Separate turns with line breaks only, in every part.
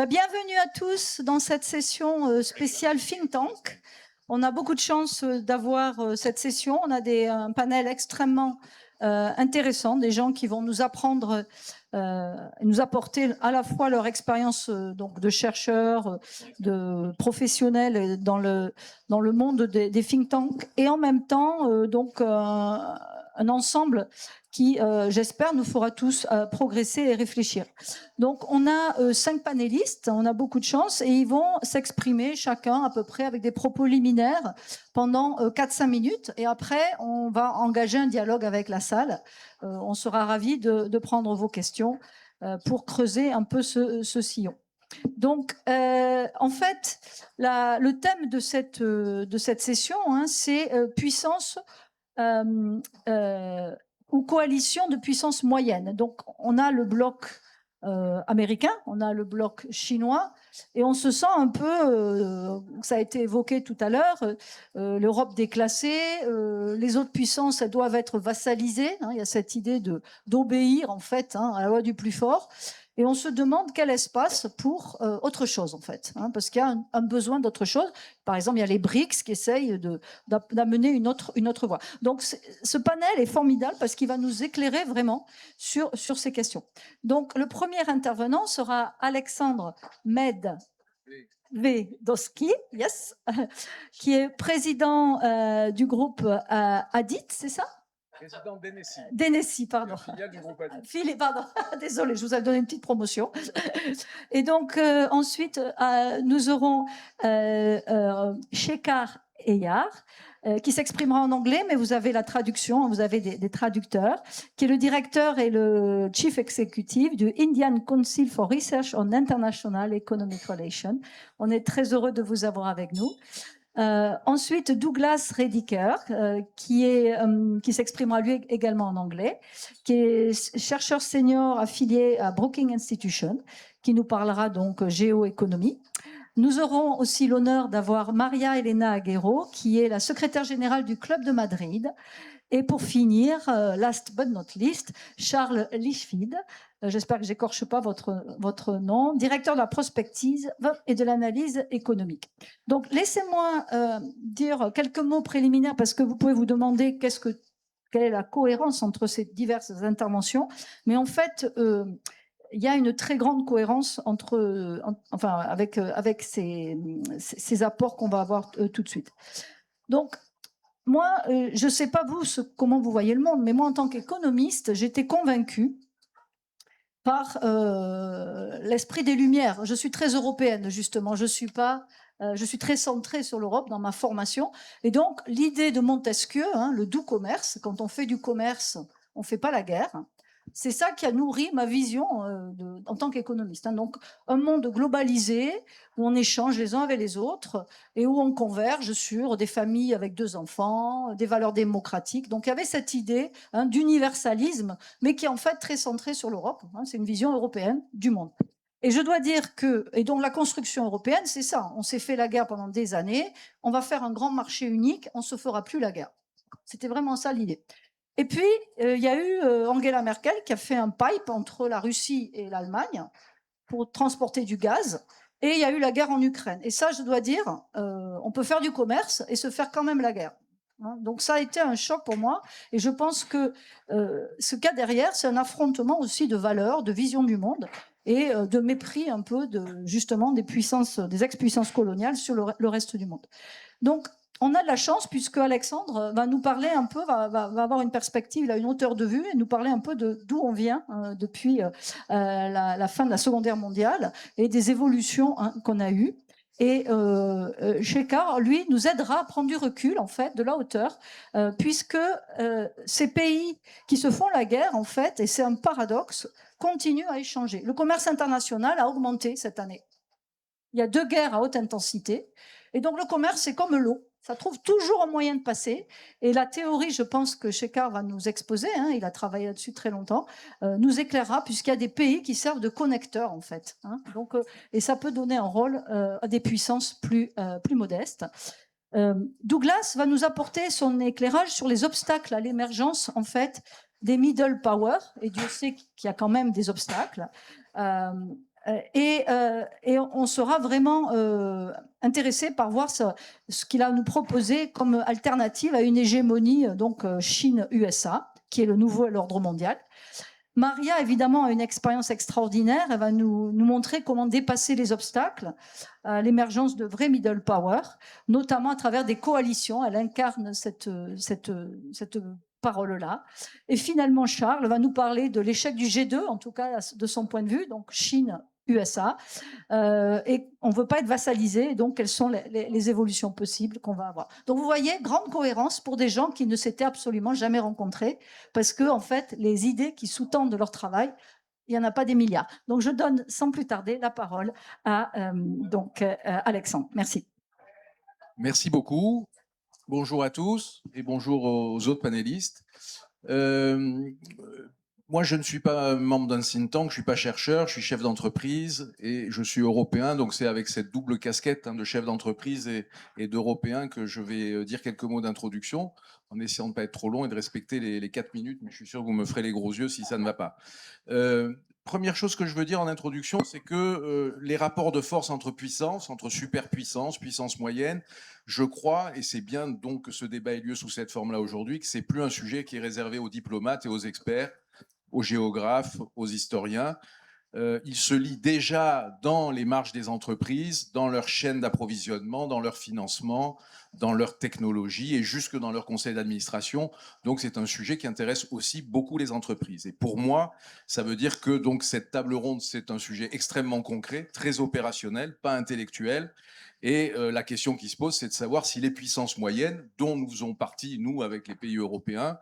Bienvenue à tous dans cette session spéciale Think Tank. On a beaucoup de chance d'avoir cette session. On a un panel extrêmement intéressant, des gens qui vont nous apprendre, nous apporter à la fois leur expérience donc de chercheurs, de professionnels dans le monde des think tanks, et en même temps un ensemble qui, j'espère, nous fera tous progresser et réfléchir. Donc, on a 5 panélistes, on a beaucoup de chance, et ils vont s'exprimer chacun à peu près avec des propos liminaires pendant 4-5 minutes, et après, on va engager un dialogue avec la salle. On sera ravis de prendre vos questions pour creuser un peu ce sillon. Donc, en fait, le thème de cette session, c'est puissance ou coalition de puissance moyenne. Donc, on a le bloc américain, on a le bloc chinois, et on se sent un peu, ça a été évoqué tout à l'heure, l'Europe déclassée, les autres puissances, elles doivent être vassalisées, il y a cette idée d'obéir en fait à la loi du plus fort. Et on se demande quel espace pour autre chose, en fait, parce qu'il y a un besoin d'autre chose. Par exemple, il y a les BRICS qui essayent d'amener une autre voie. Donc, ce panel est formidable parce qu'il va nous éclairer vraiment sur ces questions. Donc, le premier intervenant sera Alexandre Medvedovski, yes, qui est président du groupe ADIT, c'est ça ?
Président d'Enessi.
D'Enessi, pardon.
Filiale du groupe ADIT.
Pardon, désolé, je vous ai donné une petite promotion. Et donc, ensuite, nous aurons Shekhar Eyar, qui s'exprimera en anglais, mais vous avez la traduction, vous avez des traducteurs, qui est le directeur et le chief executive du Indian Council for Research on International Economic Relations. On est très heureux de vous avoir avec nous. Ensuite, Douglas Rediker, qui s'exprimera lui également en anglais, qui est chercheur senior affilié à Brookings Institution, qui nous parlera donc géoéconomie. Nous aurons aussi l'honneur d'avoir Maria Elena Aguero, qui est la secrétaire générale du Club de Madrid. Et pour finir, last but not least, Charles Lichfield, j'espère que j'écorche pas votre nom, directeur de la prospective et de l'analyse économique. Donc, laissez-moi dire quelques mots préliminaires, parce que vous pouvez vous demander quelle est la cohérence entre ces diverses interventions. Mais en fait, il y a une très grande cohérence avec ces apports qu'on va avoir tout de suite. Donc, moi, je ne sais pas vous comment vous voyez le monde, mais moi, en tant qu'économiste, j'étais convaincue par l'esprit des Lumières. Je suis très européenne, justement. Je suis très centrée sur l'Europe dans ma formation. Et donc, l'idée de Montesquieu, le doux commerce, quand on fait du commerce, on ne fait pas la guerre. C'est ça qui a nourri ma vision en tant qu'économiste. Donc, un monde globalisé où on échange les uns avec les autres et où on converge sur des familles avec 2 enfants, des valeurs démocratiques. Donc, il y avait cette idée d'universalisme, mais qui est en fait très centrée sur l'Europe. C'est une vision européenne du monde. Et je dois dire et donc la construction européenne, c'est ça. On s'est fait la guerre pendant des années. On va faire un grand marché unique. On ne se fera plus la guerre. C'était vraiment ça l'idée. Et puis, il y a eu Angela Merkel qui a fait un pipe entre la Russie et l'Allemagne pour transporter du gaz. Et il y a eu la guerre en Ukraine. Et ça, je dois dire, on peut faire du commerce et se faire quand même la guerre. Donc ça a été un choc pour moi. Et je pense que ce qu'il y a derrière, c'est un affrontement aussi de valeurs, de vision du monde et de mépris un peu justement des ex-puissances coloniales sur le reste du monde. Donc, on a de la chance puisque Alexandre va nous parler un peu, va avoir une perspective, il a une hauteur de vue et nous parler un peu d'où on vient depuis la fin de la Seconde Guerre mondiale et des évolutions qu'on a eues. Et Shekhar, lui, nous aidera à prendre du recul, en fait, de la hauteur, puisque ces pays qui se font la guerre, en fait, et c'est un paradoxe, continuent à échanger. Le commerce international a augmenté cette année. Il y a 2 guerres à haute intensité. Et donc, le commerce, c'est comme l'eau. Ça trouve toujours un moyen de passer. Et la théorie, je pense que Shekhar va nous exposer, il a travaillé là-dessus très longtemps, nous éclairera, puisqu'il y a des pays qui servent de connecteurs, en fait. Donc, et ça peut donner un rôle à des puissances plus modestes. Douglas va nous apporter son éclairage sur les obstacles à l'émergence, en fait, des middle power. Et Dieu sait qu'il y a quand même des obstacles. Et on sera vraiment intéressé par voir ce qu'il a à nous proposer comme alternative à une hégémonie donc Chine-USA, qui est le nouvel ordre mondial. Maria, évidemment, a une expérience extraordinaire. Elle va nous montrer comment dépasser les obstacles à l'émergence de vrais middle power, notamment à travers des coalitions. Elle incarne cette parole-là. Et finalement, Charles va nous parler de l'échec du G2, en tout cas de son point de vue, donc Chine, USA, et on ne veut pas être vassalisé, donc quelles sont les évolutions possibles qu'on va avoir. Donc vous voyez, grande cohérence pour des gens qui ne s'étaient absolument jamais rencontrés, parce que en fait, les idées qui sous-tendent leur travail, il n'y en a pas des milliards. Donc je donne sans plus tarder la parole à Alexandre. Merci.
Merci beaucoup. Bonjour à tous et bonjour aux autres panélistes. Moi, je ne suis pas membre d'un think tank, je ne suis pas chercheur, je suis chef d'entreprise et je suis européen. Donc, c'est avec cette double casquette de chef d'entreprise et d'européen que je vais dire quelques mots d'introduction, en essayant de ne pas être trop long et de respecter les 4 minutes. Mais je suis sûr que vous me ferez les gros yeux si ça ne va pas. Première chose que je veux dire en introduction, c'est que les rapports de force entre puissances, entre superpuissances, puissance moyenne, je crois, et c'est bien donc que ce débat ait lieu sous cette forme-là aujourd'hui, que c'est plus un sujet qui est réservé aux diplomates et aux experts, aux géographes, aux historiens. Il se lit déjà dans les marges des entreprises, dans leur chaîne d'approvisionnement, dans leur financement, dans leur technologie et jusque dans leur conseil d'administration. Donc c'est un sujet qui intéresse aussi beaucoup les entreprises. Et pour moi, ça veut dire que donc cette table ronde, c'est un sujet extrêmement concret, très opérationnel, pas intellectuel. Et la question qui se pose, c'est de savoir si les puissances moyennes, dont nous faisons partie, nous, avec les pays européens,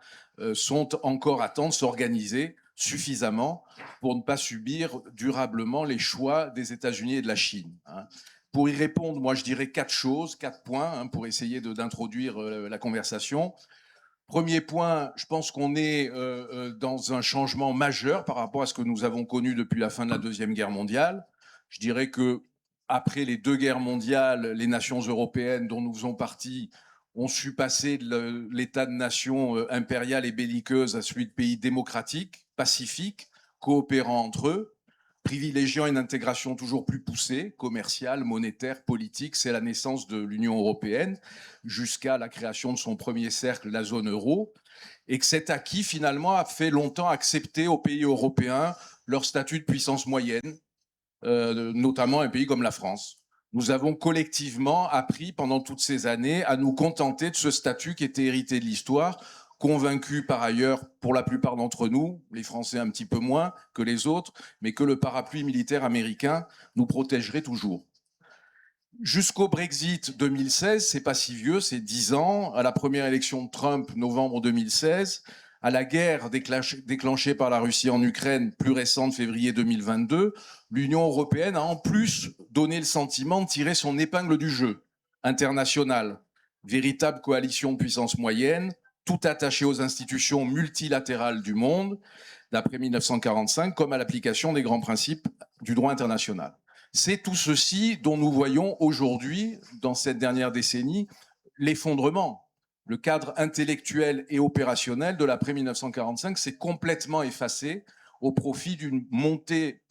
sont encore à temps de s'organiser suffisamment pour ne pas subir durablement les choix des États-Unis et de la Chine. Pour y répondre, moi je dirais 4 points pour essayer d'introduire la conversation. Premier point, je pense qu'on est dans un changement majeur par rapport à ce que nous avons connu depuis la fin de la Deuxième Guerre mondiale. Je dirais que après les 2 guerres mondiales, les nations européennes dont nous faisons partie ont su passer de l'état de nation impériale et belliqueuse à celui de pays démocratiques, pacifiques, coopérant entre eux, privilégiant une intégration toujours plus poussée, commerciale, monétaire, politique. C'est la naissance de l'Union européenne, jusqu'à la création de son premier cercle, la zone euro, et que cet acquis, finalement, a fait longtemps accepter aux pays européens leur statut de puissance moyenne, notamment un pays comme la France. Nous avons collectivement appris pendant toutes ces années à nous contenter de ce statut qui était hérité de l'histoire, convaincus par ailleurs, pour la plupart d'entre nous, les Français un petit peu moins que les autres, mais que le parapluie militaire américain nous protégerait toujours. Jusqu'au Brexit 2016, c'est pas si vieux, c'est 10 ans, à la première élection de Trump, novembre 2016, à la guerre déclenchée par la Russie en Ukraine, plus récente, février 2022, l'Union européenne a en plus donné le sentiment de tirer son épingle du jeu international. Véritable coalition de puissance moyenne, tout attaché aux institutions multilatérales du monde, d'après 1945, comme à l'application des grands principes du droit international. C'est tout ceci dont nous voyons aujourd'hui, dans cette dernière décennie, l'effondrement. Le cadre intellectuel et opérationnel de l'après-1945 s'est complètement effacé au profit d'une montée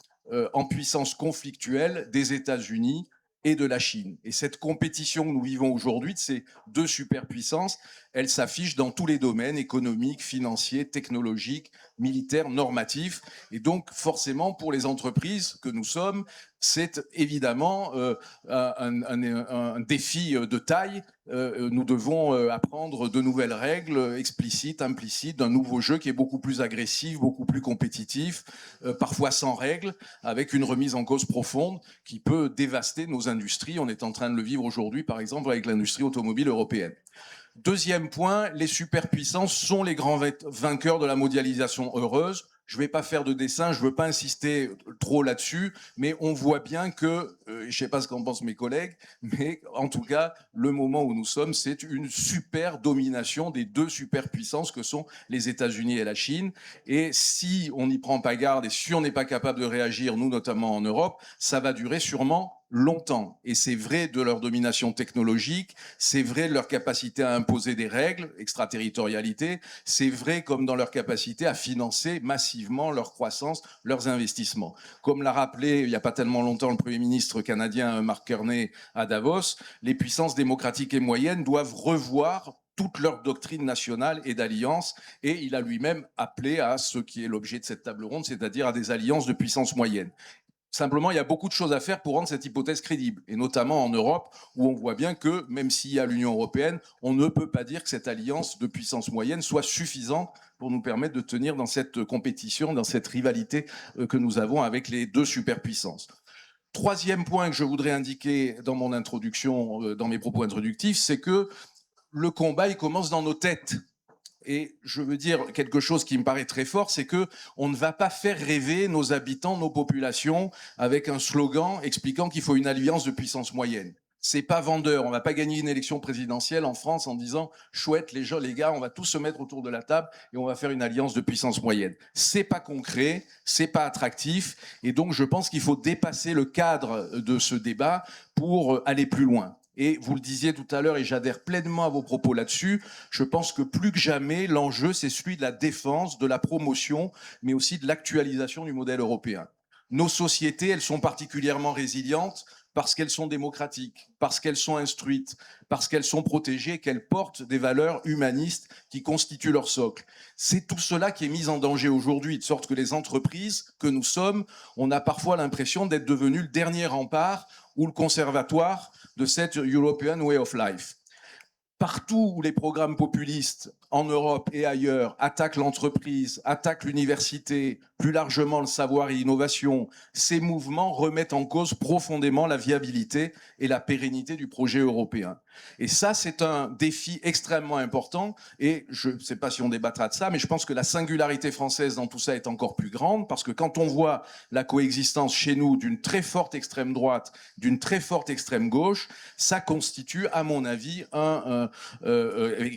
en puissance conflictuelle des États-Unis et de la Chine. Et cette compétition que nous vivons aujourd'hui de ces 2 superpuissances, elle s'affiche dans tous les domaines économiques, financiers, technologiques, militaires, normatifs. Et donc, forcément, pour les entreprises que nous sommes, c'est évidemment un défi de taille. Nous devons apprendre de nouvelles règles explicites, implicites, d'un nouveau jeu qui est beaucoup plus agressif, beaucoup plus compétitif, parfois sans règles, avec une remise en cause profonde qui peut dévaster nos industries. On est en train de le vivre aujourd'hui, par exemple, avec l'industrie automobile européenne. Deuxième point, les superpuissances sont les grands vainqueurs de la mondialisation heureuse. Je ne vais pas faire de dessin, je ne veux pas insister trop là-dessus, mais on voit bien que, je ne sais pas ce qu'en pensent mes collègues, mais en tout cas, le moment où nous sommes, c'est une super domination des 2 superpuissances que sont les États-Unis et la Chine. Et si on n'y prend pas garde et si on n'est pas capable de réagir, nous notamment en Europe, ça va durer sûrement longtemps. Et c'est vrai de leur domination technologique, c'est vrai de leur capacité à imposer des règles, extraterritorialité, c'est vrai comme dans leur capacité à financer massivement leur croissance, leurs investissements. Comme l'a rappelé il n'y a pas tellement longtemps le Premier ministre canadien Mark Carney à Davos, les puissances démocratiques et moyennes doivent revoir toute leur doctrine nationale et d'alliance, et il a lui-même appelé à ce qui est l'objet de cette table ronde, c'est-à-dire à des alliances de puissance moyenne. Simplement, il y a beaucoup de choses à faire pour rendre cette hypothèse crédible, et notamment en Europe, où on voit bien que, même s'il y a l'Union européenne, on ne peut pas dire que cette alliance de puissance moyenne soit suffisante pour nous permettre de tenir dans cette compétition, dans cette rivalité que nous avons avec les deux superpuissances. Troisième point que je voudrais indiquer dans mon introduction, dans mes propos introductifs, c'est que le combat, il commence dans nos têtes. Et je veux dire quelque chose qui me paraît très fort, c'est que on ne va pas faire rêver nos habitants, nos populations, avec un slogan expliquant qu'il faut une alliance de puissance moyenne. C'est pas vendeur. On va pas gagner une élection présidentielle en France en disant chouette les gars, on va tous se mettre autour de la table et on va faire une alliance de puissance moyenne. C'est pas concret, c'est pas attractif, et donc je pense qu'il faut dépasser le cadre de ce débat pour aller plus loin. Et vous le disiez tout à l'heure, et j'adhère pleinement à vos propos là-dessus, je pense que plus que jamais, l'enjeu, c'est celui de la défense, de la promotion, mais aussi de l'actualisation du modèle européen. Nos sociétés, elles sont particulièrement résilientes parce qu'elles sont démocratiques, parce qu'elles sont instruites, parce qu'elles sont protégées, qu'elles portent des valeurs humanistes qui constituent leur socle. C'est tout cela qui est mis en danger aujourd'hui, de sorte que les entreprises que nous sommes, on a parfois l'impression d'être devenus le dernier rempart ou le conservatoire de cette European Way of Life. Partout où les programmes populistes en Europe et ailleurs attaquent l'entreprise, attaquent l'université, plus largement le savoir et l'innovation, ces mouvements remettent en cause profondément la viabilité et la pérennité du projet européen. Et ça, c'est un défi extrêmement important, et je ne sais pas si on débattra de ça, mais je pense que la singularité française dans tout ça est encore plus grande, parce que quand on voit la coexistence chez nous d'une très forte extrême droite, d'une très forte extrême gauche, ça constitue, à mon avis,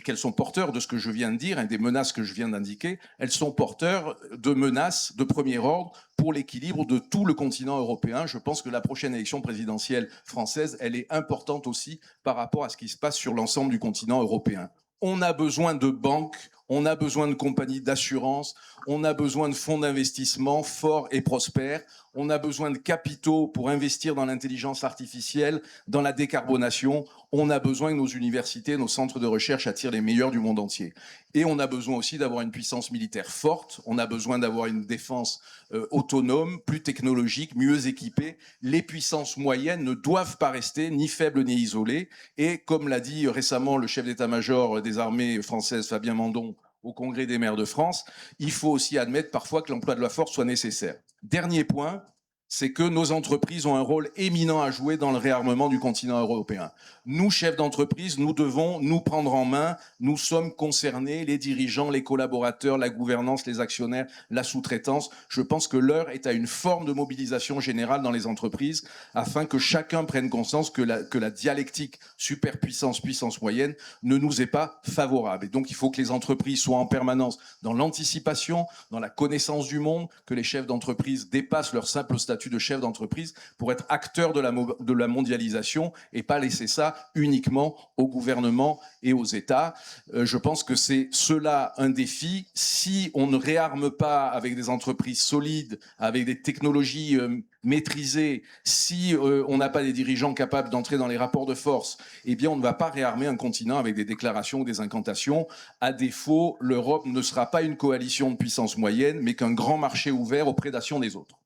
qu'elles sont porteurs de ce que je viens de dire, des menaces que je viens d'indiquer, elles sont porteurs de menaces de premier ordre pour l'équilibre de tout le continent européen. Je pense que la prochaine élection présidentielle française, elle est importante aussi par rapport à ce qui se passe sur l'ensemble du continent européen. On a besoin de banques, on a besoin de compagnies d'assurance, on a besoin de fonds d'investissement forts et prospères, on a besoin de capitaux pour investir dans l'intelligence artificielle, dans la décarbonation, on a besoin que nos universités, nos centres de recherche attirent les meilleurs du monde entier. Et on a besoin aussi d'avoir une puissance militaire forte, on a besoin d'avoir une défense autonome, plus technologique, mieux équipée. Les puissances moyennes ne doivent pas rester ni faibles ni isolées. Et comme l'a dit récemment le chef d'état-major des armées françaises, Fabien Mandon, au Congrès des maires de France, il faut aussi admettre parfois que l'emploi de la force soit nécessaire. Dernier point, c'est que nos entreprises ont un rôle éminent à jouer dans le réarmement du continent européen. Nous, chefs d'entreprise, nous devons nous prendre en main. Nous sommes concernés, les dirigeants, les collaborateurs, la gouvernance, les actionnaires, la sous-traitance. Je pense que l'heure est à une forme de mobilisation générale dans les entreprises afin que chacun prenne conscience que la dialectique superpuissance-puissance moyenne ne nous est pas favorable. Et donc, il faut que les entreprises soient en permanence dans l'anticipation, dans la connaissance du monde, que les chefs d'entreprise dépassent leur simple statut de chef d'entreprise pour être acteurs de la mondialisation et pas laisser ça uniquement au gouvernement et aux États. Je pense que c'est cela un défi. Si on ne réarme pas avec des entreprises solides, avec des technologies maîtrisées, si on n'a pas des dirigeants capables d'entrer dans les rapports de force, eh bien on ne va pas réarmer un continent avec des déclarations ou des incantations. À défaut, l'Europe ne sera pas une coalition de puissance moyenne, mais qu'un grand marché ouvert aux prédations des autres.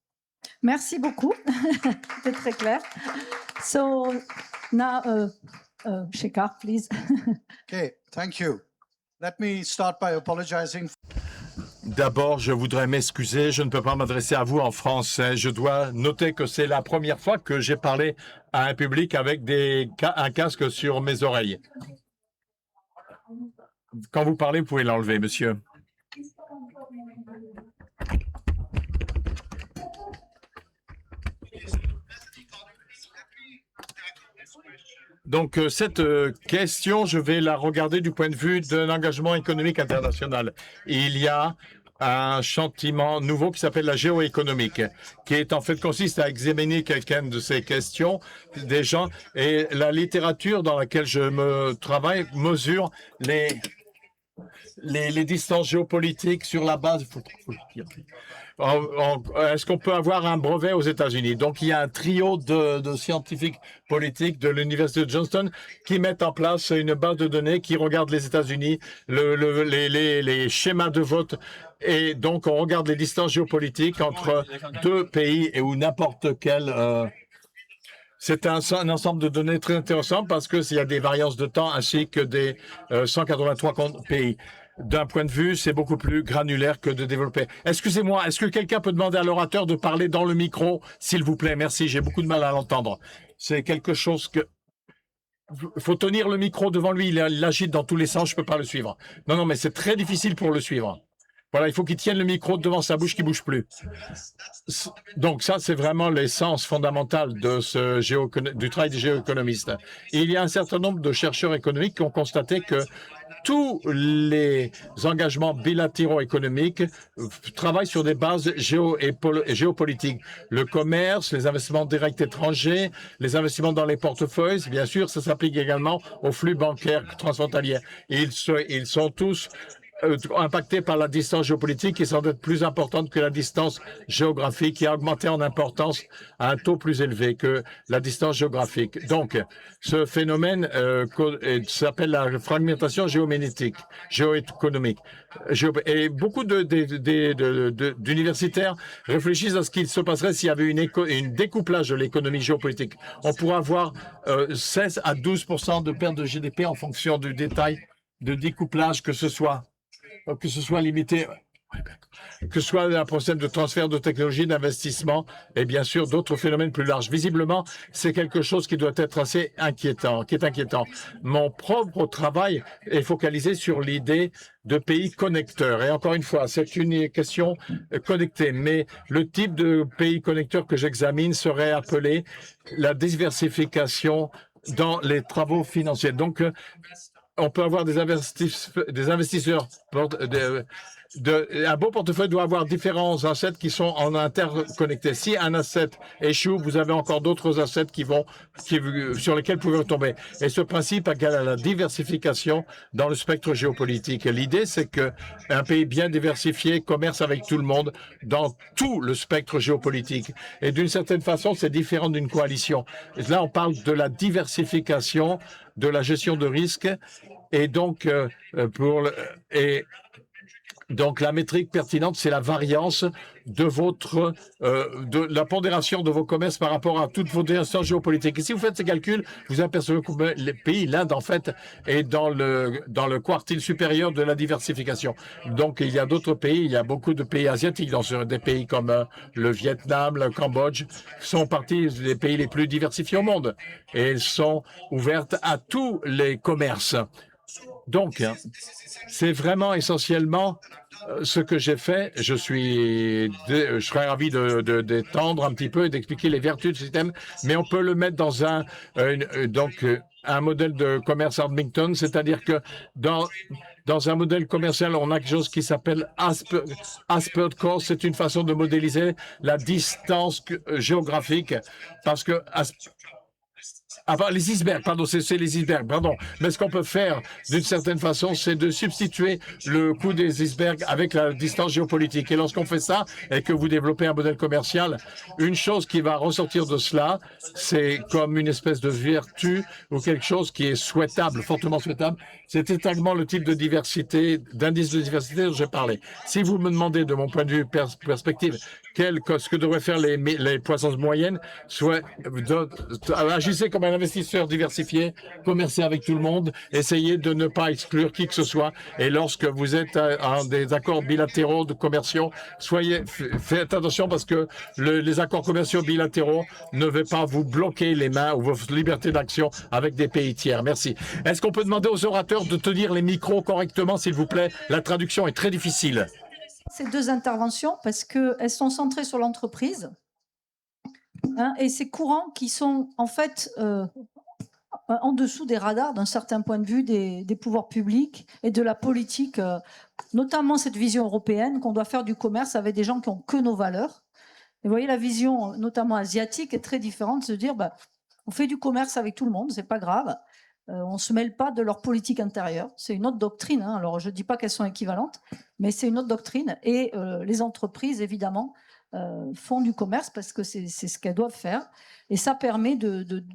Merci beaucoup. C'était très clair. So now, Shekhar, please.
Okay, thank you. Let me start by apologizing.
D'abord, je voudrais m'excuser, je ne peux pas m'adresser à vous en français. Je dois noter que c'est la première fois que j'ai parlé à un public avec un casque sur mes oreilles. Quand vous parlez, vous pouvez l'enlever, monsieur. Donc, cette question, je vais la regarder du point de vue d'un engagement économique international. Il y a un chantiment nouveau qui s'appelle la géoéconomique, qui est en fait consiste à examiner quelqu'un de ces questions des gens, et la littérature dans laquelle je me travaille mesure les distances géopolitiques sur la base. Est-ce qu'on peut avoir un brevet aux États-Unis? Donc, il y a un trio de scientifiques politiques de l'Université de Johnston qui mettent en place une base de données qui regarde les États-Unis, les schémas de vote. Et donc, on regarde les distances géopolitiques entre deux pays et où n'importe quel... c'est un ensemble de données très intéressant parce qu'il y a des variances de temps ainsi que des 183 pays. D'un point de vue, c'est beaucoup plus granulaire que de développer. Excusez-moi, est-ce que quelqu'un peut demander à l'orateur de parler dans le micro, s'il vous plaît? Merci, j'ai beaucoup de mal à l'entendre. C'est quelque chose que... Il faut tenir le micro devant lui, il l'agite dans tous les sens, je ne peux pas le suivre. Non, mais c'est très difficile pour le suivre. Voilà, il faut qu'il tienne le micro devant sa bouche qui ne bouge plus. Donc ça, c'est vraiment l'essence fondamentale de du travail des géoéconomistes. Il y a un certain nombre de chercheurs économiques qui ont constaté que tous les engagements bilatéraux économiques travaillent sur des bases géopolitiques. Le commerce, les investissements directs étrangers, les investissements dans les portefeuilles, bien sûr, ça s'applique également aux flux bancaires transfrontaliers. Ils sont tous impactés par la distance géopolitique qui semble être plus importante que la distance géographique, qui a augmenté en importance à un taux plus élevé que la distance géographique. Donc, ce phénomène s'appelle la fragmentation géoéconomique. Et beaucoup d'universitaires réfléchissent à ce qu'il se passerait s'il y avait une découplage de l'économie géopolitique. On pourrait avoir 16 à 12% de perte de GDP en fonction du détail de découplage, que ce soit limité, que ce soit un procès de transfert de technologie, d'investissement et bien sûr d'autres phénomènes plus larges. Visiblement, c'est quelque chose qui doit être assez inquiétant, qui est inquiétant. Mon propre travail est focalisé sur l'idée de pays connecteurs. Et encore une fois, c'est une question connectée, mais le type de pays connecteurs que j'examine serait appelé la diversification dans les travaux financiers. Donc, on peut avoir des investisseurs. Un beau portefeuille doit avoir différents assets qui sont en interconnectés. Si un asset échoue, vous avez encore d'autres assets sur lesquels vous pouvez tomber. Et ce principe égale à la diversification dans le spectre géopolitique. L'idée, c'est qu'un pays bien diversifié commerce avec tout le monde dans tout le spectre géopolitique. Et d'une certaine façon, c'est différent d'une coalition. Et là, on parle de la diversification, de la gestion de risque. Et donc, donc, la métrique pertinente, c'est la variance de de la pondération de vos commerces par rapport à toutes vos distances géopolitiques. Et si vous faites ces calculs, vous apercevez que les pays, l'Inde, en fait, est dans le quartile supérieur de la diversification. Donc, il y a d'autres pays, il y a beaucoup de pays asiatiques, dans des pays comme le Vietnam, le Cambodge, sont partie des pays les plus diversifiés au monde. Et ils sont ouvertes à tous les commerces. Donc, c'est vraiment essentiellement ce que j'ai fait. Je serais ravi d'étendre un petit peu et d'expliquer les vertus du système, mais on peut le mettre dans un modèle de commerce Armington, c'est-à-dire que dans un modèle commercial, on a quelque chose qui s'appelle Aspered Cost. C'est une façon de modéliser la distance géographique, parce que les icebergs, pardon, c'est les icebergs, pardon. Mais ce qu'on peut faire, d'une certaine façon, c'est de substituer le coût des icebergs avec la distance géopolitique. Et lorsqu'on fait ça, et que vous développez un modèle commercial, une chose qui va ressortir de cela, c'est comme une espèce de vertu ou quelque chose qui est souhaitable, fortement souhaitable. C'est exactement le type de diversité, d'indice de diversité dont j'ai parlé. Si vous me demandez, de mon point de vue perspective, ce que devraient faire les puissances moyennes, soit agissez comme un investisseur diversifié, commercez avec tout le monde, essayez de ne pas exclure qui que ce soit. Et lorsque vous êtes en des accords bilatéraux de commerciaux, faites attention, parce que les accords commerciaux bilatéraux ne vont pas vous bloquer les mains ou vos libertés d'action avec des pays tiers. Merci. Est-ce qu'on peut demander aux orateurs de tenir les micros correctement, s'il vous plaît? La traduction est très difficile.
Ces deux interventions, parce qu'elles sont centrées sur l'entreprise, et ces courants qui sont en fait en dessous des radars d'un certain point de vue des pouvoirs publics et de la politique, notamment cette vision européenne qu'on doit faire du commerce avec des gens qui ont que nos valeurs. Et vous voyez, la vision, notamment asiatique, est très différente, de se dire, on fait du commerce avec tout le monde, c'est pas grave. On ne se mêle pas de leur politique intérieure. C'est une autre doctrine. Hein. Alors, je ne dis pas qu'elles sont équivalentes, mais c'est une autre doctrine. Et les entreprises, évidemment, font du commerce parce que c'est ce qu'elles doivent faire. Et ça permet,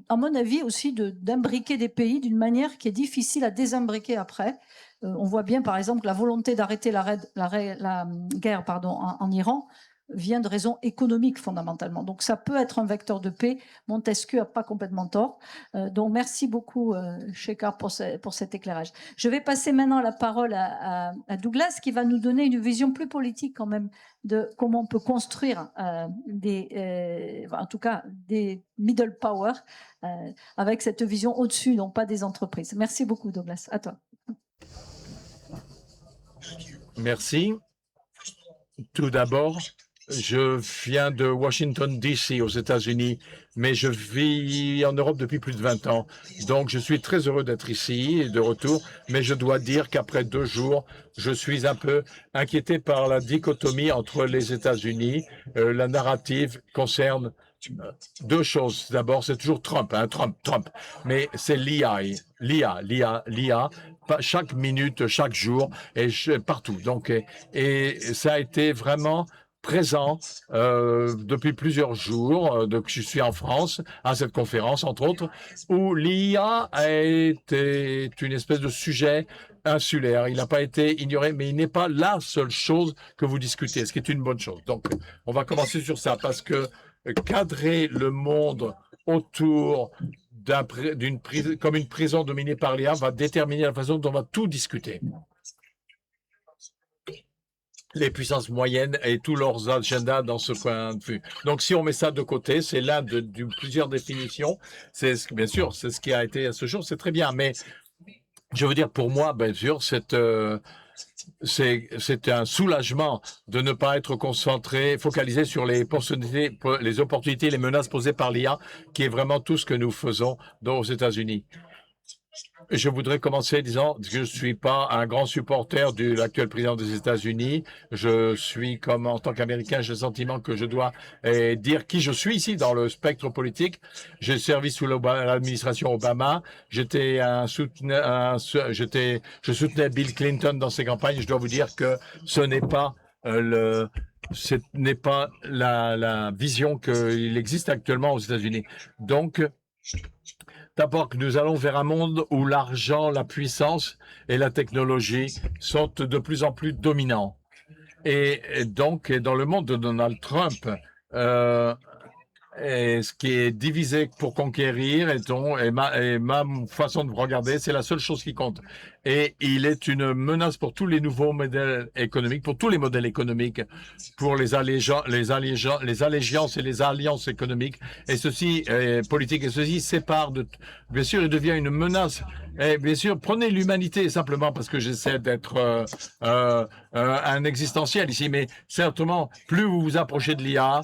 à mon avis, aussi d'imbriquer des pays d'une manière qui est difficile à désimbriquer après. On voit bien, par exemple, que la volonté d'arrêter la guerre en Iran vient de raisons économiques fondamentalement. Donc ça peut être un vecteur de paix. Montesquieu n'a pas complètement tort. Donc merci beaucoup, Shekhar, pour cet éclairage. Je vais passer maintenant la parole à Douglas, qui va nous donner une vision plus politique quand même de comment on peut construire en tout cas des middle power avec cette vision au-dessus, donc pas des entreprises. Merci beaucoup, Douglas. À toi.
Merci. Tout d'abord, je viens de Washington, D.C., aux États-Unis, mais je vis en Europe depuis plus de 20 ans. Donc, je suis très heureux d'être ici et de retour, mais je dois dire qu'après 2 jours, je suis un peu inquiété par la dichotomie entre les États-Unis. La narrative concerne 2 choses. D'abord, c'est toujours Trump, Trump, mais c'est l'IA, chaque minute, chaque jour, et partout. Donc, et ça a été vraiment présent depuis plusieurs jours, depuis que je suis en France, à cette conférence, entre autres, où l'IA a été une espèce de sujet insulaire. Il n'a pas été ignoré, mais il n'est pas la seule chose que vous discutez, ce qui est une bonne chose. Donc, on va commencer sur ça, parce que cadrer le monde autour comme une prison dominée par l'IA va déterminer la façon dont on va tout discuter. Les puissances moyennes et tous leurs agendas dans ce point de vue. Donc, si on met ça de côté, c'est l'un de plusieurs définitions. Bien sûr, c'est ce qui a été à ce jour, c'est très bien. Mais je veux dire, pour moi, bien sûr, c'est un soulagement de ne pas être focalisé sur les opportunités, les menaces posées par l'IA, qui est vraiment tout ce que nous faisons aux États-Unis. Je voudrais commencer disant que je ne suis pas un grand supporter de l'actuel président des États-Unis. Je suis, en tant qu'Américain, j'ai le sentiment que je dois dire qui je suis ici dans le spectre politique. J'ai servi sous l'administration Obama. Je soutenais Bill Clinton dans ses campagnes. Je dois vous dire que ce n'est pas la vision qu'il existe actuellement aux États-Unis. Donc, d'abord, que nous allons vers un monde où l'argent, la puissance et la technologie sont de plus en plus dominants. Et donc, dans le monde de Donald Trump, et ce qui est divisé pour conquérir, et ma façon de regarder, c'est la seule chose qui compte. Et il est une menace pour tous les nouveaux modèles économiques, pour tous les modèles économiques, pour les allégeances et les alliances économiques. Et ceci, politique, et ceci sépare bien sûr, il devient une menace. Et bien sûr, prenez l'humanité simplement parce que j'essaie d'être un existentiel ici, mais certainement, plus vous vous approchez de l'IA,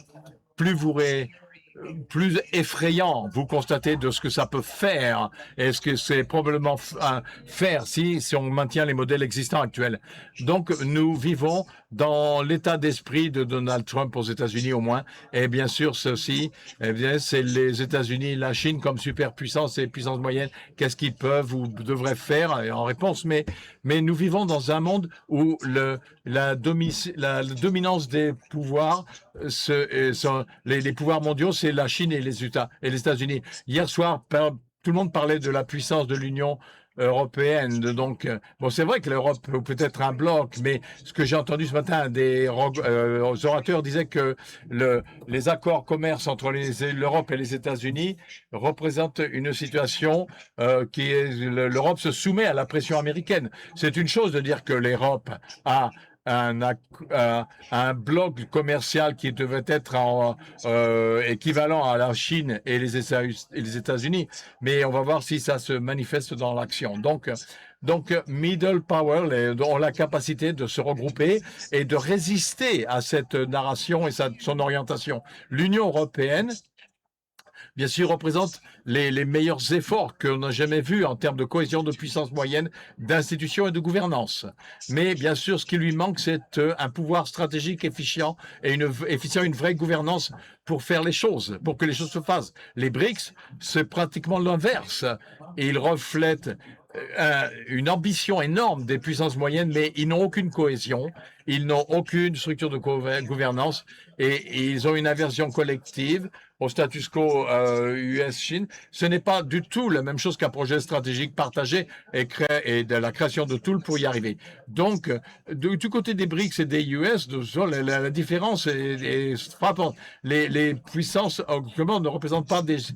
plus effrayant vous constatez de ce que ça peut faire et ce que c'est probablement faire si on maintient les modèles existants actuels. Donc, nous vivons dans l'état d'esprit de Donald Trump aux États-Unis au moins. Et bien sûr, ceci, c'est les États-Unis, la Chine comme superpuissance et puissance moyenne. Qu'est-ce qu'ils peuvent ou devraient faire en réponse? Mais nous vivons dans un monde où la dominance des pouvoirs, les pouvoirs mondiaux, c'est la Chine et les États-Unis. Hier soir, tout le monde parlait de la puissance de l'Union européenne. Donc, bon, c'est vrai que l'Europe peut être un bloc, mais ce que j'ai entendu ce matin, des orateurs disaient que les accords commerce entre l'Europe et les États-Unis représentent une situation qui est l'Europe se soumet à la pression américaine. C'est une chose de dire que l'Europe a un bloc commercial qui devait être équivalent à la Chine et les États-Unis, mais on va voir si ça se manifeste dans l'action. Donc, middle power ont la capacité de se regrouper et de résister à cette narration et son orientation. L'Union européenne bien sûr, représente les meilleurs efforts qu'on n'a jamais vus en termes de cohésion de puissance moyenne, d'institutions et de gouvernance. Mais bien sûr, ce qui lui manque, c'est un pouvoir stratégique efficient et une vraie gouvernance pour faire les choses, pour que les choses se fassent. Les BRICS, c'est pratiquement l'inverse. Ils reflètent une ambition énorme des puissances moyennes, mais ils n'ont aucune cohésion, ils n'ont aucune structure de gouvernance et ils ont une aversion collective au status quo US-Chine. Ce n'est pas du tout la même chose qu'un projet stratégique partagé et de la création de tools pour y arriver. Donc, du côté des BRICS et des US, la différence est frappante. Les puissances ne représentent pas ils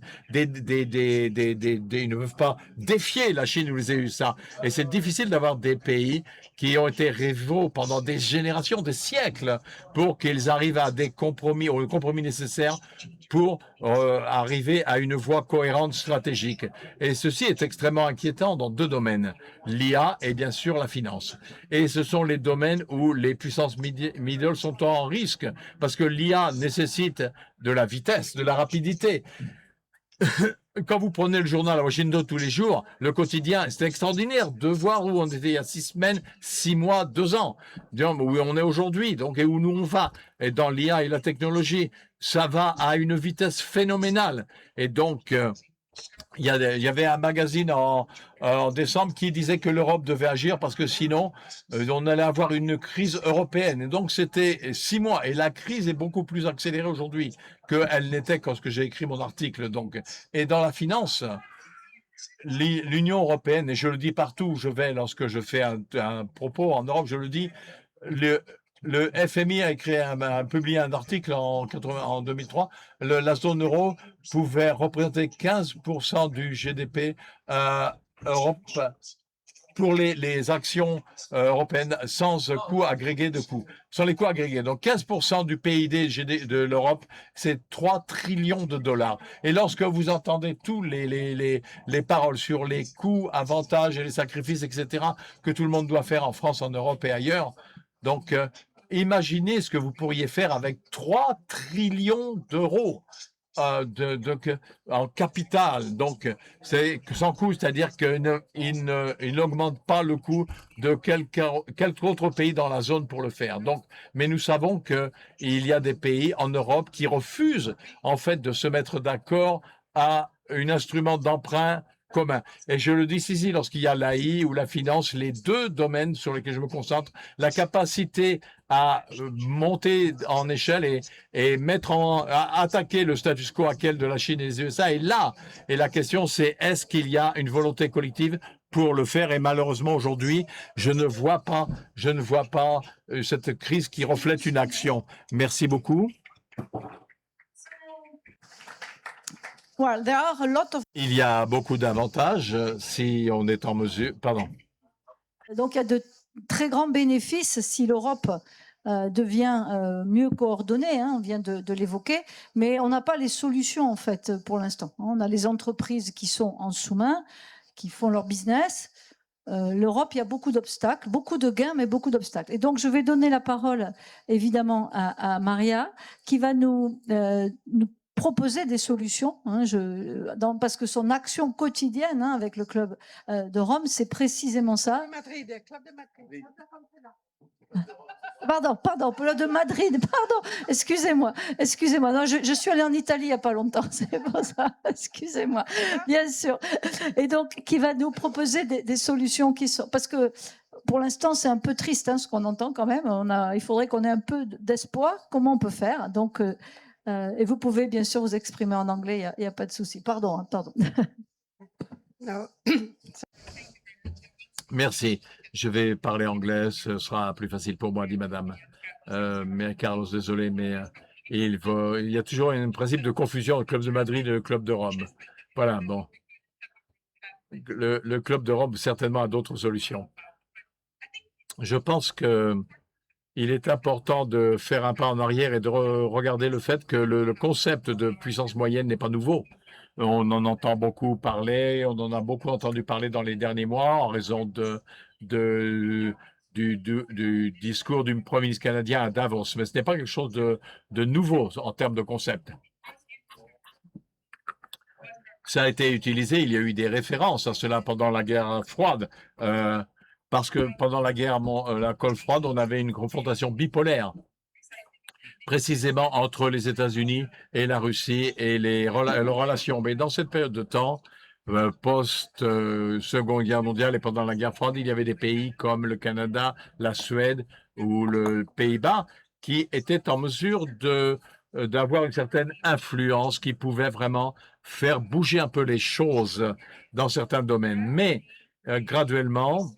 ne peuvent pas défier la Chine ou les USA. Et c'est difficile d'avoir des pays qui ont été rivaux pendant des générations, des siècles, pour qu'ils arrivent à des compromis, au compromis nécessaire pour arriver à une voie cohérente stratégique. Et ceci est extrêmement inquiétant dans deux domaines, l'IA et bien sûr la finance. Et ce sont les domaines où les puissances middle sont en risque, parce que l'IA nécessite de la vitesse, de la rapidité. Quand vous prenez le journal à Washington tous les jours, le quotidien, c'est extraordinaire de voir où on était il y a 6 semaines, 6 mois, 2 ans, où on est aujourd'hui, donc, et où nous on va. Et dans l'IA et la technologie, ça va à une vitesse phénoménale. Et donc, il y avait un magazine en décembre qui disait que l'Europe devait agir parce que sinon, on allait avoir une crise européenne. Et donc, c'était 6 mois. Et la crise est beaucoup plus accélérée aujourd'hui qu'elle n'était quand j'ai écrit mon article. Donc, et dans la finance, l'Union européenne, et je le dis partout où je vais lorsque je fais un propos en Europe, je le dis, le FMI a publié un article en 2003. La zone euro pouvait représenter 15% du GDP Europe pour les actions européennes sans coût agrégé de coûts, sans les coûts agrégés. Donc 15% du PIB de l'Europe, c'est 3 trillions de dollars. Et lorsque vous entendez tous les paroles sur les coûts, avantages et les sacrifices, etc., que tout le monde doit faire en France, en Europe et ailleurs, donc imaginez ce que vous pourriez faire avec 3 trillions d'euros en capital. Donc, c'est sans coût, c'est-à-dire qu'il n'augmente pas le coût de quelque autre pays dans la zone pour le faire. Donc, mais nous savons qu'il y a des pays en Europe qui refusent, en fait, de se mettre d'accord à un instrument d'emprunt commun. Et je le dis ici, lorsqu'il y a l'AI ou la finance, les deux domaines sur lesquels je me concentre, la capacité à monter en échelle et à attaquer le status quo actuel de la Chine et des USA est là. Et la question, c'est est-ce qu'il y a une volonté collective pour le faire? Et malheureusement, aujourd'hui, je ne vois pas cette crise qui reflète une action. Merci beaucoup.
Well, there are a lot of...
Il y a beaucoup d'avantages si on est en mesure... Pardon.
Donc, il y a de très grands bénéfices si l'Europe devient mieux coordonnée, hein, on vient de l'évoquer, mais on n'a pas les solutions, en fait, pour l'instant. On a les entreprises qui sont en sous-main, qui font leur business. L'Europe, il y a beaucoup d'obstacles, beaucoup de gains, mais beaucoup d'obstacles. Et donc, je vais donner la parole, évidemment, à Maria, qui va nous proposer des solutions, hein, parce que son action quotidienne, hein, avec le Club de Rome, c'est précisément ça.
Club de Madrid.
Pardon, Club de Madrid, pardon, excusez-moi. Non, je suis allée en Italie il n'y a pas longtemps, c'est pour ça, excusez-moi, bien sûr. Et donc, qui va nous proposer des solutions qui sont... Parce que pour l'instant, c'est un peu triste, hein, ce qu'on entend quand même. Il faudrait qu'on ait un peu d'espoir. Comment on peut faire? Donc, et vous pouvez bien sûr vous exprimer en anglais, il n'y a pas de souci. Pardon.
No.
Merci. Je vais parler anglais, ce sera plus facile pour moi, dit madame. Mais Carlos, désolé, mais il y a toujours un principe de confusion entre le Club de Madrid et le Club de Rome. Voilà, bon. Le Club de Rome, certainement, a d'autres solutions. Je pense que il est important de faire un pas en arrière et de regarder le fait que le concept de puissance moyenne n'est pas nouveau. On en entend beaucoup parler, on en a beaucoup entendu parler dans les derniers mois en raison du discours du Premier ministre canadien à Davos. Mais ce n'est pas quelque chose de nouveau en termes de concept. Ça a été utilisé, il y a eu des références à cela pendant la guerre froide, parce que pendant la guerre froide, on avait une confrontation bipolaire, précisément entre les États-Unis et la Russie et leurs relations. Mais dans cette période de temps, post-Seconde Guerre mondiale et pendant la guerre froide, il y avait des pays comme le Canada, la Suède ou le Pays-Bas qui étaient en mesure d'avoir une certaine influence qui pouvait vraiment faire bouger un peu les choses dans certains domaines. Mais graduellement,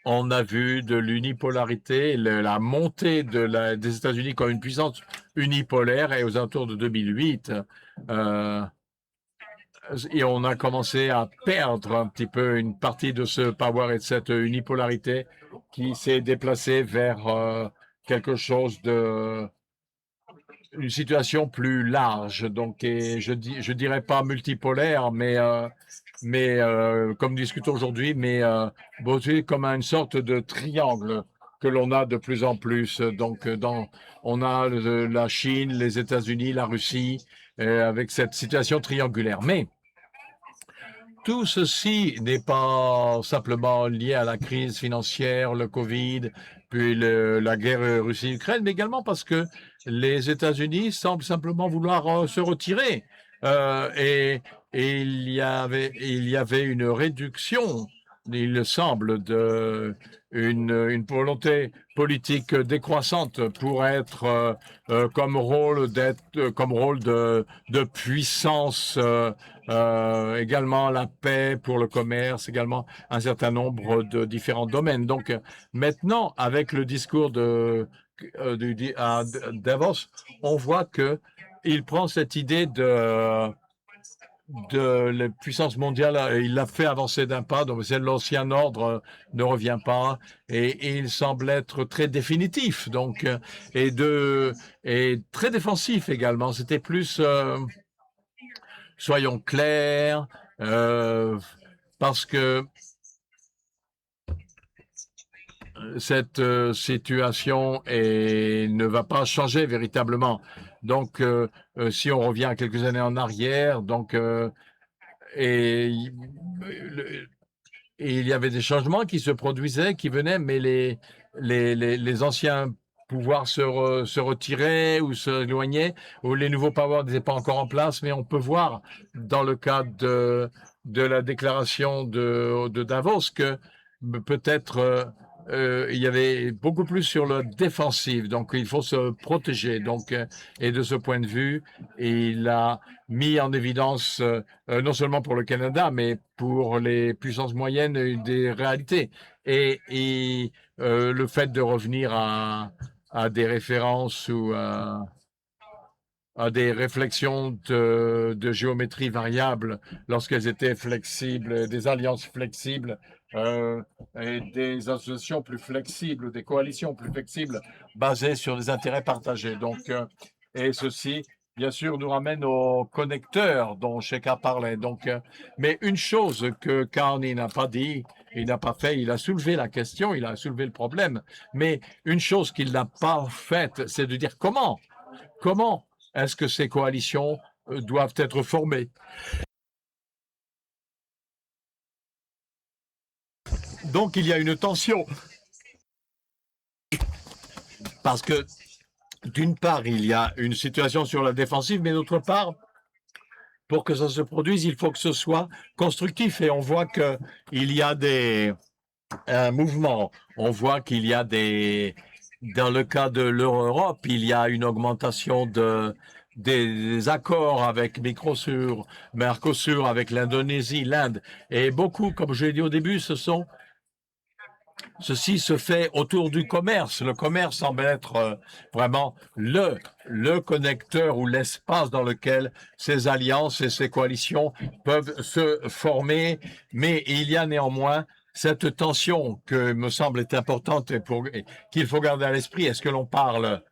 on a vu de l'unipolarité, la montée des États-Unis comme une puissance unipolaire et aux alentours de 2008, et on a commencé à perdre un petit peu une partie de ce power et de cette unipolarité qui s'est déplacée vers quelque chose une situation plus large. Donc, et je dirais pas multipolaire, mais comme discutons aujourd'hui, mais comme une sorte de triangle que l'on a de plus en plus. Donc, on a la Chine, les États-Unis, la Russie, avec cette situation triangulaire. Mais tout ceci n'est pas simplement lié à la crise financière, le Covid, puis la guerre Russie-Ukraine, mais également parce que les États-Unis semblent simplement vouloir se retirer. Et il y avait une réduction, il semble, une volonté politique décroissante pour être comme rôle de puissance, également la paix pour le commerce, également un certain nombre de différents domaines. Donc maintenant, avec le discours à Davos, on voit que il prend cette idée de la puissance mondiale, il l'a fait avancer d'un pas, donc l'ancien ordre ne revient pas, et il semble être très définitif, donc, et très défensif également. C'était plus, soyons clairs, parce que cette situation ne va pas changer véritablement. Donc, si on revient à quelques années en arrière, donc, et il y avait des changements qui se produisaient, qui venaient, mais les anciens pouvoirs se retiraient ou s'éloignaient, ou les nouveaux pouvoirs n'étaient pas encore en place, mais on peut voir dans le cadre de la déclaration de Davos que peut-être il y avait beaucoup plus sur le défensif, donc il faut se protéger. Donc, et de ce point de vue, il a mis en évidence, non seulement pour le Canada, mais pour les puissances moyennes, des réalités. Et le fait de revenir à des références ou à des réflexions de géométrie variable lorsqu'elles étaient flexibles, des alliances flexibles, et des associations plus flexibles, des coalitions plus flexibles basées sur des intérêts partagés. Donc, et ceci, bien sûr, nous ramène aux connecteurs dont Sheka parlait. Donc, mais une chose que Carney n'a pas dit, il n'a pas fait, il a soulevé la question, il a soulevé le problème, mais une chose qu'il n'a pas faite, c'est de dire comment est-ce que ces coalitions doivent être formées. Donc, il y a une tension. Parce que, d'une part, il y a une situation sur la défensive, mais d'autre part, pour que ça se produise, il faut que ce soit constructif. Et on voit qu'il y a un mouvement. On voit qu'il y a dans le cas de l'Europe, il y a une augmentation des accords avec Mercosur, avec l'Indonésie, l'Inde. Et beaucoup, comme je l'ai dit au début, ceci se fait autour du commerce. Le commerce semble être vraiment le connecteur ou l'espace dans lequel ces alliances et ces coalitions peuvent se former. Mais il y a néanmoins cette tension que me semble être importante et qu'il faut garder à l'esprit. Est-ce que l'on parle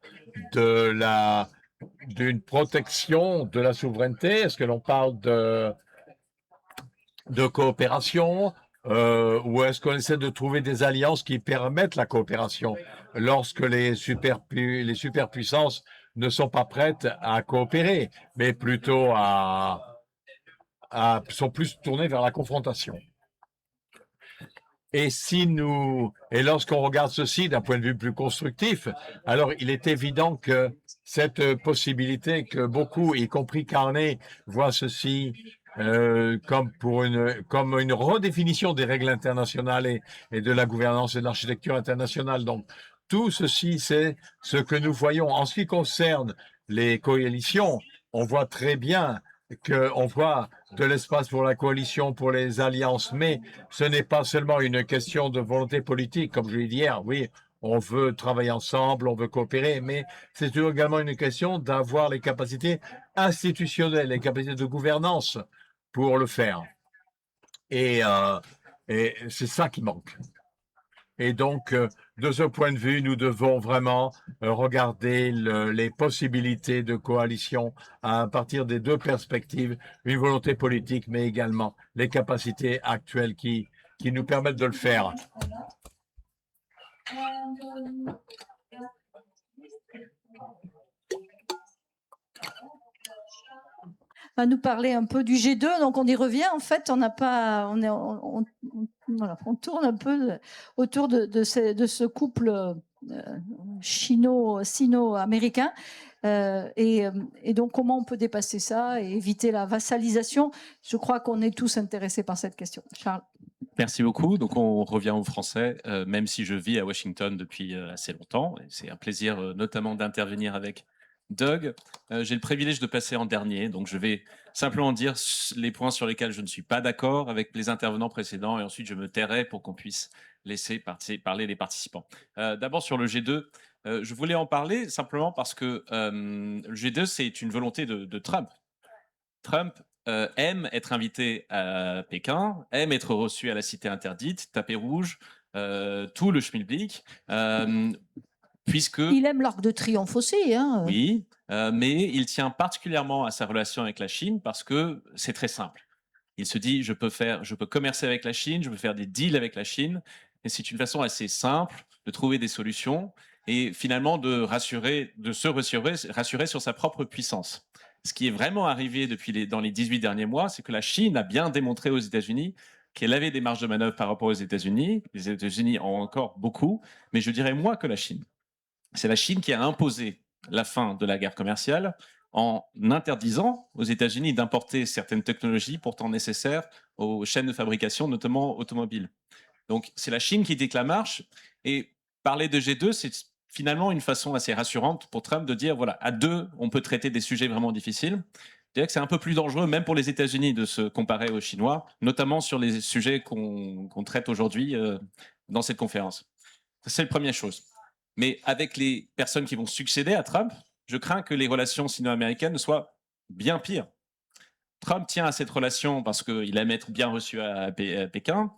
d'une protection de la souveraineté? Est-ce que l'on parle de coopération? Ou est-ce qu'on essaie de trouver des alliances qui permettent la coopération lorsque les superpuissances ne sont pas prêtes à coopérer, mais plutôt à sont plus tournés vers la confrontation. Et lorsqu'on regarde ceci d'un point de vue plus constructif, alors il est évident que cette possibilité que beaucoup, y compris Carney, voient ceci comme une redéfinition des règles internationales et de la gouvernance et de l'architecture internationale. Donc, tout ceci, c'est ce que nous voyons. En ce qui concerne les coalitions, on voit très bien qu'on voit de l'espace pour la coalition, pour les alliances, mais ce n'est pas seulement une question de volonté politique, comme je l'ai dit hier. Oui, on veut travailler ensemble, on veut coopérer, mais c'est également une question d'avoir les capacités institutionnelles, les capacités de gouvernance pour le faire. Et c'est ça qui manque. Et donc, de ce point de vue, nous devons vraiment regarder les possibilités de coalition à partir des deux perspectives, une volonté politique, mais également les capacités actuelles qui nous permettent de le faire.
Va nous parler un peu du G2, donc on y revient. En fait, on n'a pas, voilà, on tourne un peu autour de ce couple sino-américain. Et donc, comment on peut dépasser ça et éviter la vassalisation? Je crois qu'on est tous intéressés par cette question. Charles.
Merci beaucoup. Donc, on revient au français, même si je vis à Washington depuis assez longtemps. C'est un plaisir notamment d'intervenir avec Doug. J'ai le privilège de passer en dernier, donc je vais simplement dire les points sur lesquels je ne suis pas d'accord avec les intervenants précédents et ensuite je me tairai pour qu'on puisse laisser parler les participants. D'abord sur le G2, je voulais en parler simplement parce que le G2, c'est une volonté de Trump. Trump aime être invité à Pékin, aime être reçu à la Cité interdite, tapis rouge, tout le schmilblick, puisque...
Il aime l'Arc de Triomphe aussi. Hein.
Oui, mais il tient particulièrement à sa relation avec la Chine parce que c'est très simple. Il se dit, je peux commercer avec la Chine, je peux faire des deals avec la Chine, et c'est une façon assez simple de trouver des solutions et finalement de se rassurer sur sa propre puissance. Ce qui est vraiment arrivé dans les 18 derniers mois, c'est que la Chine a bien démontré aux États-Unis qu'elle avait des marges de manœuvre par rapport aux États-Unis. Les États-Unis ont encore beaucoup, mais je dirais moins que la Chine. C'est la Chine qui a imposé la fin de la guerre commerciale en interdisant aux États-Unis d'importer certaines technologies pourtant nécessaires aux chaînes de fabrication, notamment automobiles. Donc, c'est la Chine qui dicte la marche. Et parler de G2, c'est finalement une façon assez rassurante pour Trump de dire, voilà, à deux, on peut traiter des sujets vraiment difficiles. Je dirais que c'est un peu plus dangereux, même pour les États-Unis, de se comparer aux Chinois, notamment sur les sujets qu'on traite aujourd'hui dans cette conférence. C'est la première chose. Mais avec les personnes qui vont succéder à Trump, je crains que les relations sino-américaines soient bien pires. Trump tient à cette relation parce qu'il aime être bien reçu à Pékin.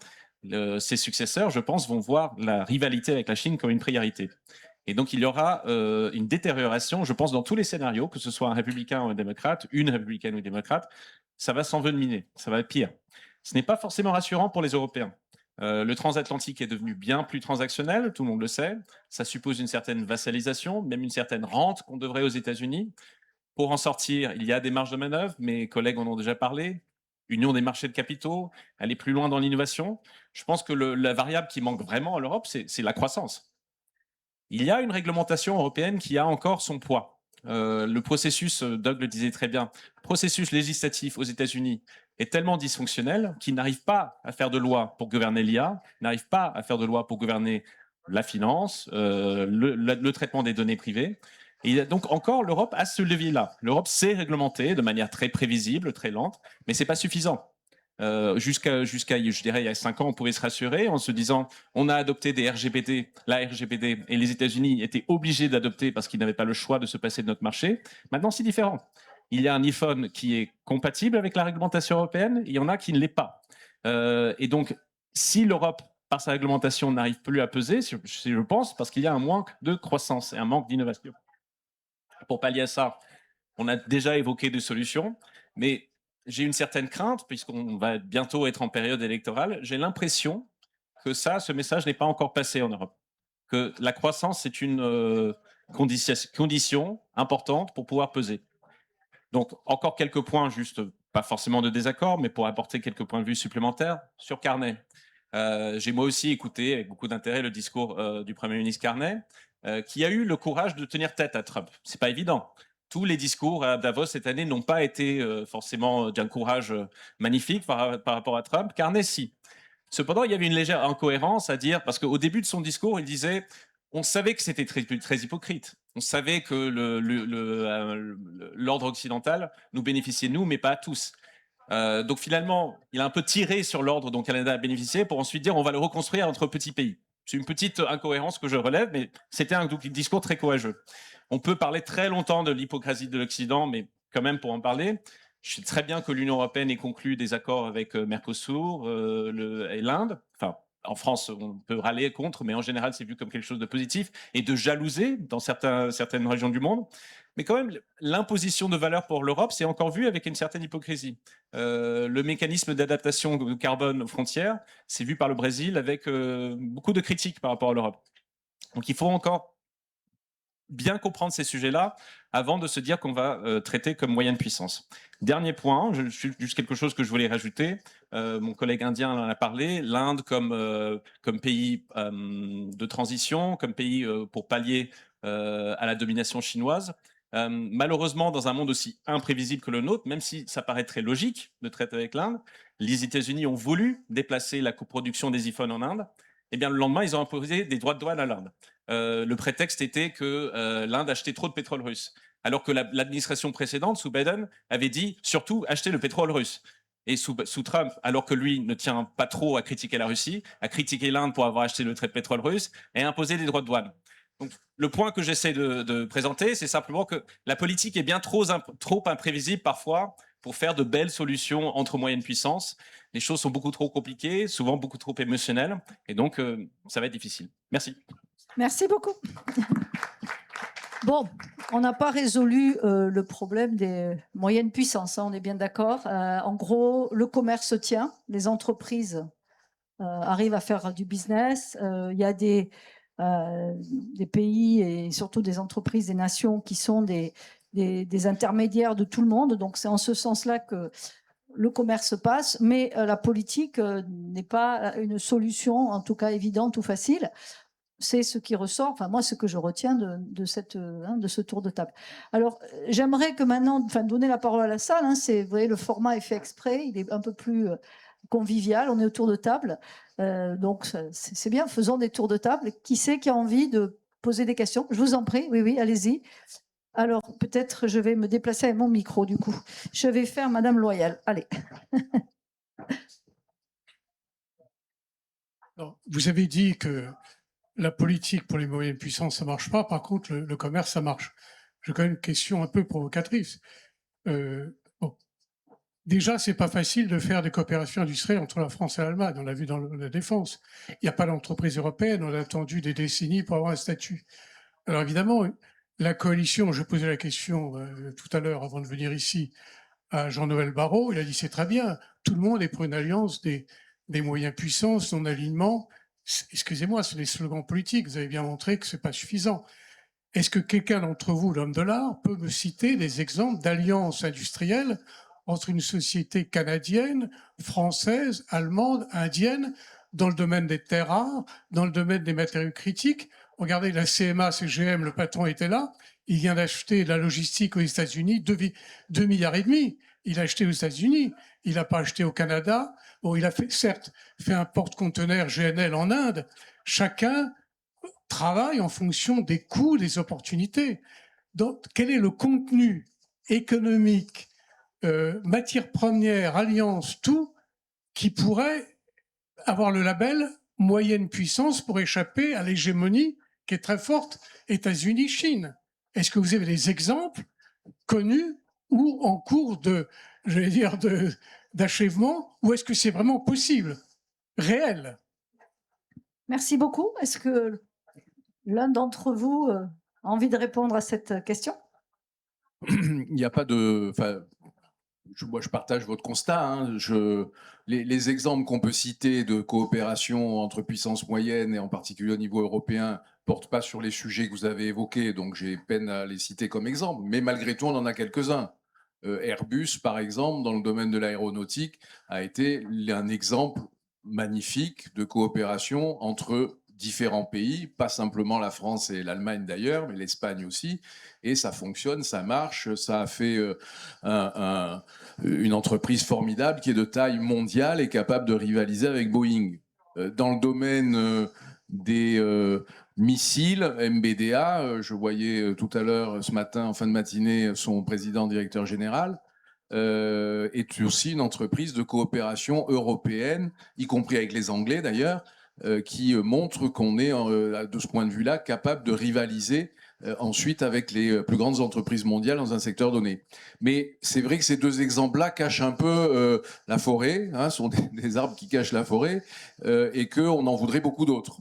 Ses successeurs, je pense, vont voir la rivalité avec la Chine comme une priorité. Et donc, il y aura une détérioration, je pense, dans tous les scénarios, que ce soit un républicain ou un démocrate, une républicaine ou un démocrate, ça va s'envenimer, ça va être pire. Ce n'est pas forcément rassurant pour les Européens. Le transatlantique est devenu bien plus transactionnel, tout le monde le sait. Ça suppose une certaine vassalisation, même une certaine rente qu'on devrait aux États-Unis. Pour en sortir, il y a des marges de manœuvre, mes collègues en ont déjà parlé. Union des marchés de capitaux, aller plus loin dans l'innovation. Je pense que la variable qui manque vraiment à l'Europe, c'est la croissance. Il y a une réglementation européenne qui a encore son poids. Le processus, Doug le disait très bien, le processus législatif aux États-Unis est tellement dysfonctionnel qu'il n'arrive pas à faire de loi pour gouverner l'IA, n'arrive pas à faire de loi pour gouverner la finance, le traitement des données privées. Et donc encore, l'Europe a ce levier-là. L'Europe sait réglementer de manière très prévisible, très lente, mais c'est pas suffisant. Jusqu'à, je dirais, il y a 5 ans, on pouvait se rassurer en se disant, on a adopté des RGPD, la RGPD, et les États-Unis étaient obligés d'adopter parce qu'ils n'avaient pas le choix de se passer de notre marché. Maintenant, c'est différent. Il y a un iPhone qui est compatible avec la réglementation européenne, il y en a qui ne l'est pas. Et donc, si l'Europe, par sa réglementation, n'arrive plus à peser, je pense, parce qu'il y a un manque de croissance et un manque d'innovation. Pour pallier à ça, on a déjà évoqué des solutions, mais j'ai une certaine crainte, puisqu'on va bientôt être en période électorale, j'ai l'impression que ce message n'est pas encore passé en Europe. Que la croissance, c'est une condition importante pour pouvoir peser. Donc, encore quelques points juste pas forcément de désaccord, mais pour apporter quelques points de vue supplémentaires sur Carney. J'ai moi aussi écouté avec beaucoup d'intérêt le discours du Premier ministre Carney, qui a eu le courage de tenir tête à Trump. C'est pas évident. Tous les discours à Davos cette année n'ont pas été forcément d'un courage magnifique par rapport à Trump. Carney, si. Cependant, il y avait une légère incohérence à dire, parce qu'au début de son discours, il disait on savait que c'était très hypocrite. On savait que l'ordre occidental nous bénéficiait, nous, mais pas à tous. Donc finalement, il a un peu tiré sur l'ordre dont le Canada a bénéficié pour ensuite dire on va le reconstruire entre petits pays. C'est une petite incohérence que je relève, mais c'était un discours très courageux. On peut parler très longtemps de l'hypocrisie de l'Occident, mais quand même pour en parler, je sais très bien que l'Union européenne ait conclu des accords avec Mercosur et l'Inde. Enfin, en France, on peut râler contre, mais en général, c'est vu comme quelque chose de positif et de jalousé dans certaines régions du monde. Mais quand même, l'imposition de valeurs pour l'Europe, c'est encore vu avec une certaine hypocrisie. Le mécanisme d'adaptation de carbone aux frontières, c'est vu par le Brésil avec beaucoup de critiques par rapport à l'Europe. Donc il faut encore bien comprendre ces sujets-là avant de se dire qu'on va traiter comme moyenne puissance. Dernier point, juste quelque chose que je voulais rajouter. Mon collègue indien en a parlé. L'Inde comme pays de transition, comme pays pour pallier à la domination chinoise. Malheureusement, dans un monde aussi imprévisible que le nôtre, même si ça paraît très logique de traiter avec l'Inde, les États-Unis ont voulu déplacer la coproduction des iPhones en Inde. Eh bien, le lendemain, ils ont imposé des droits de douane à l'Inde. Le prétexte était que l'Inde achetait trop de pétrole russe, alors que l'administration précédente, sous Biden, avait dit surtout acheter le pétrole russe. Et sous Trump, alors que lui ne tient pas trop à critiquer la Russie, à critiquer l'Inde pour avoir acheté le pétrole russe et à imposer des droits de douane. Donc, le point que j'essaie de présenter, c'est simplement que la politique est bien trop imprévisible parfois pour faire de belles solutions entre moyennes puissances. Les choses sont beaucoup trop compliquées, souvent beaucoup trop émotionnelles, et donc ça va être difficile. Merci.
Merci beaucoup. Bon, on n'a pas résolu le problème des moyennes puissances, hein, on est bien d'accord. En gros, le commerce se tient, les entreprises arrivent à faire du business. Il y a des pays et surtout des entreprises, des nations qui sont des intermédiaires de tout le monde. Donc c'est en ce sens-là que le commerce passe, mais la politique n'est pas une solution, en tout cas évidente ou facile. C'est ce qui ressort, enfin moi, ce que je retiens de ce tour de table. Alors, j'aimerais que maintenant, donner la parole à la salle. Vous voyez, le format est fait exprès, il est un peu plus convivial, on est autour de table. Donc, c'est bien, faisons des tours de table. Qui c'est qui a envie de poser des questions? Je vous en prie, oui, allez-y. Alors, peut-être je vais me déplacer avec mon micro, du coup. Je vais faire Madame Loyal. Allez.
Alors, vous avez dit que la politique pour les moyennes puissances, ça marche pas. Par contre, le commerce, ça marche. J'ai quand même une question un peu provocatrice. Déjà, c'est pas facile de faire des coopérations industrielles entre la France et l'Allemagne. On l'a vu dans la défense. Il n'y a pas d'entreprise européenne. On a attendu des décennies pour avoir un statut. Alors évidemment, la coalition, je posais la question tout à l'heure avant de venir ici à Jean-Noël Barrot. Il a dit c'est très bien. Tout le monde est pour une alliance des moyens puissances, son alignement. Excusez-moi, c'est des slogans politiques. Vous avez bien montré que c'est pas suffisant. Est-ce que quelqu'un d'entre vous, l'homme de l'art, peut me citer des exemples d'alliances industrielles entre une société canadienne, française, allemande, indienne, dans le domaine des terres rares, dans le domaine des matériaux critiques? Regardez, la CMA, CGM, le patron était là. Il vient d'acheter la logistique aux États-Unis, 2,5 milliards. Il a acheté aux États-Unis. Il n'a pas acheté au Canada. Bon, il a certes fait un porte-conteneur GNL en Inde. Chacun travaille en fonction des coûts, des opportunités. Donc, quel est le contenu économique, matières premières, alliances, tout, qui pourrait avoir le label moyenne puissance pour échapper à l'hégémonie qui est très forte États-Unis, Chine? Est-ce que vous avez des exemples connus ou en cours d'achèvement, ou est-ce que c'est vraiment possible, réel?
Merci beaucoup. Est-ce que l'un d'entre vous a envie de répondre à cette question?
Il n'y a pas de... Moi, je partage votre constat. Hein. Les exemples qu'on peut citer de coopération entre puissances moyennes, et en particulier au niveau européen, portent pas sur les sujets que vous avez évoqués, donc j'ai peine à les citer comme exemple. Mais malgré tout, on en a quelques-uns. Airbus, par exemple, dans le domaine de l'aéronautique, a été un exemple magnifique de coopération entre différents pays, pas simplement la France et l'Allemagne d'ailleurs, mais l'Espagne aussi, et ça fonctionne, ça marche, ça a fait une entreprise formidable qui est de taille mondiale et capable de rivaliser avec Boeing. Dans le domaine des missiles, MBDA, je voyais tout à l'heure, ce matin, en fin de matinée, son président directeur général, est aussi une entreprise de coopération européenne, y compris avec les Anglais d'ailleurs, qui montre qu'on est, de ce point de vue-là, capable de rivaliser ensuite avec les plus grandes entreprises mondiales dans un secteur donné. Mais c'est vrai que ces deux exemples-là cachent un peu la forêt, hein, sont des arbres qui cachent la forêt, et qu'on en voudrait beaucoup d'autres.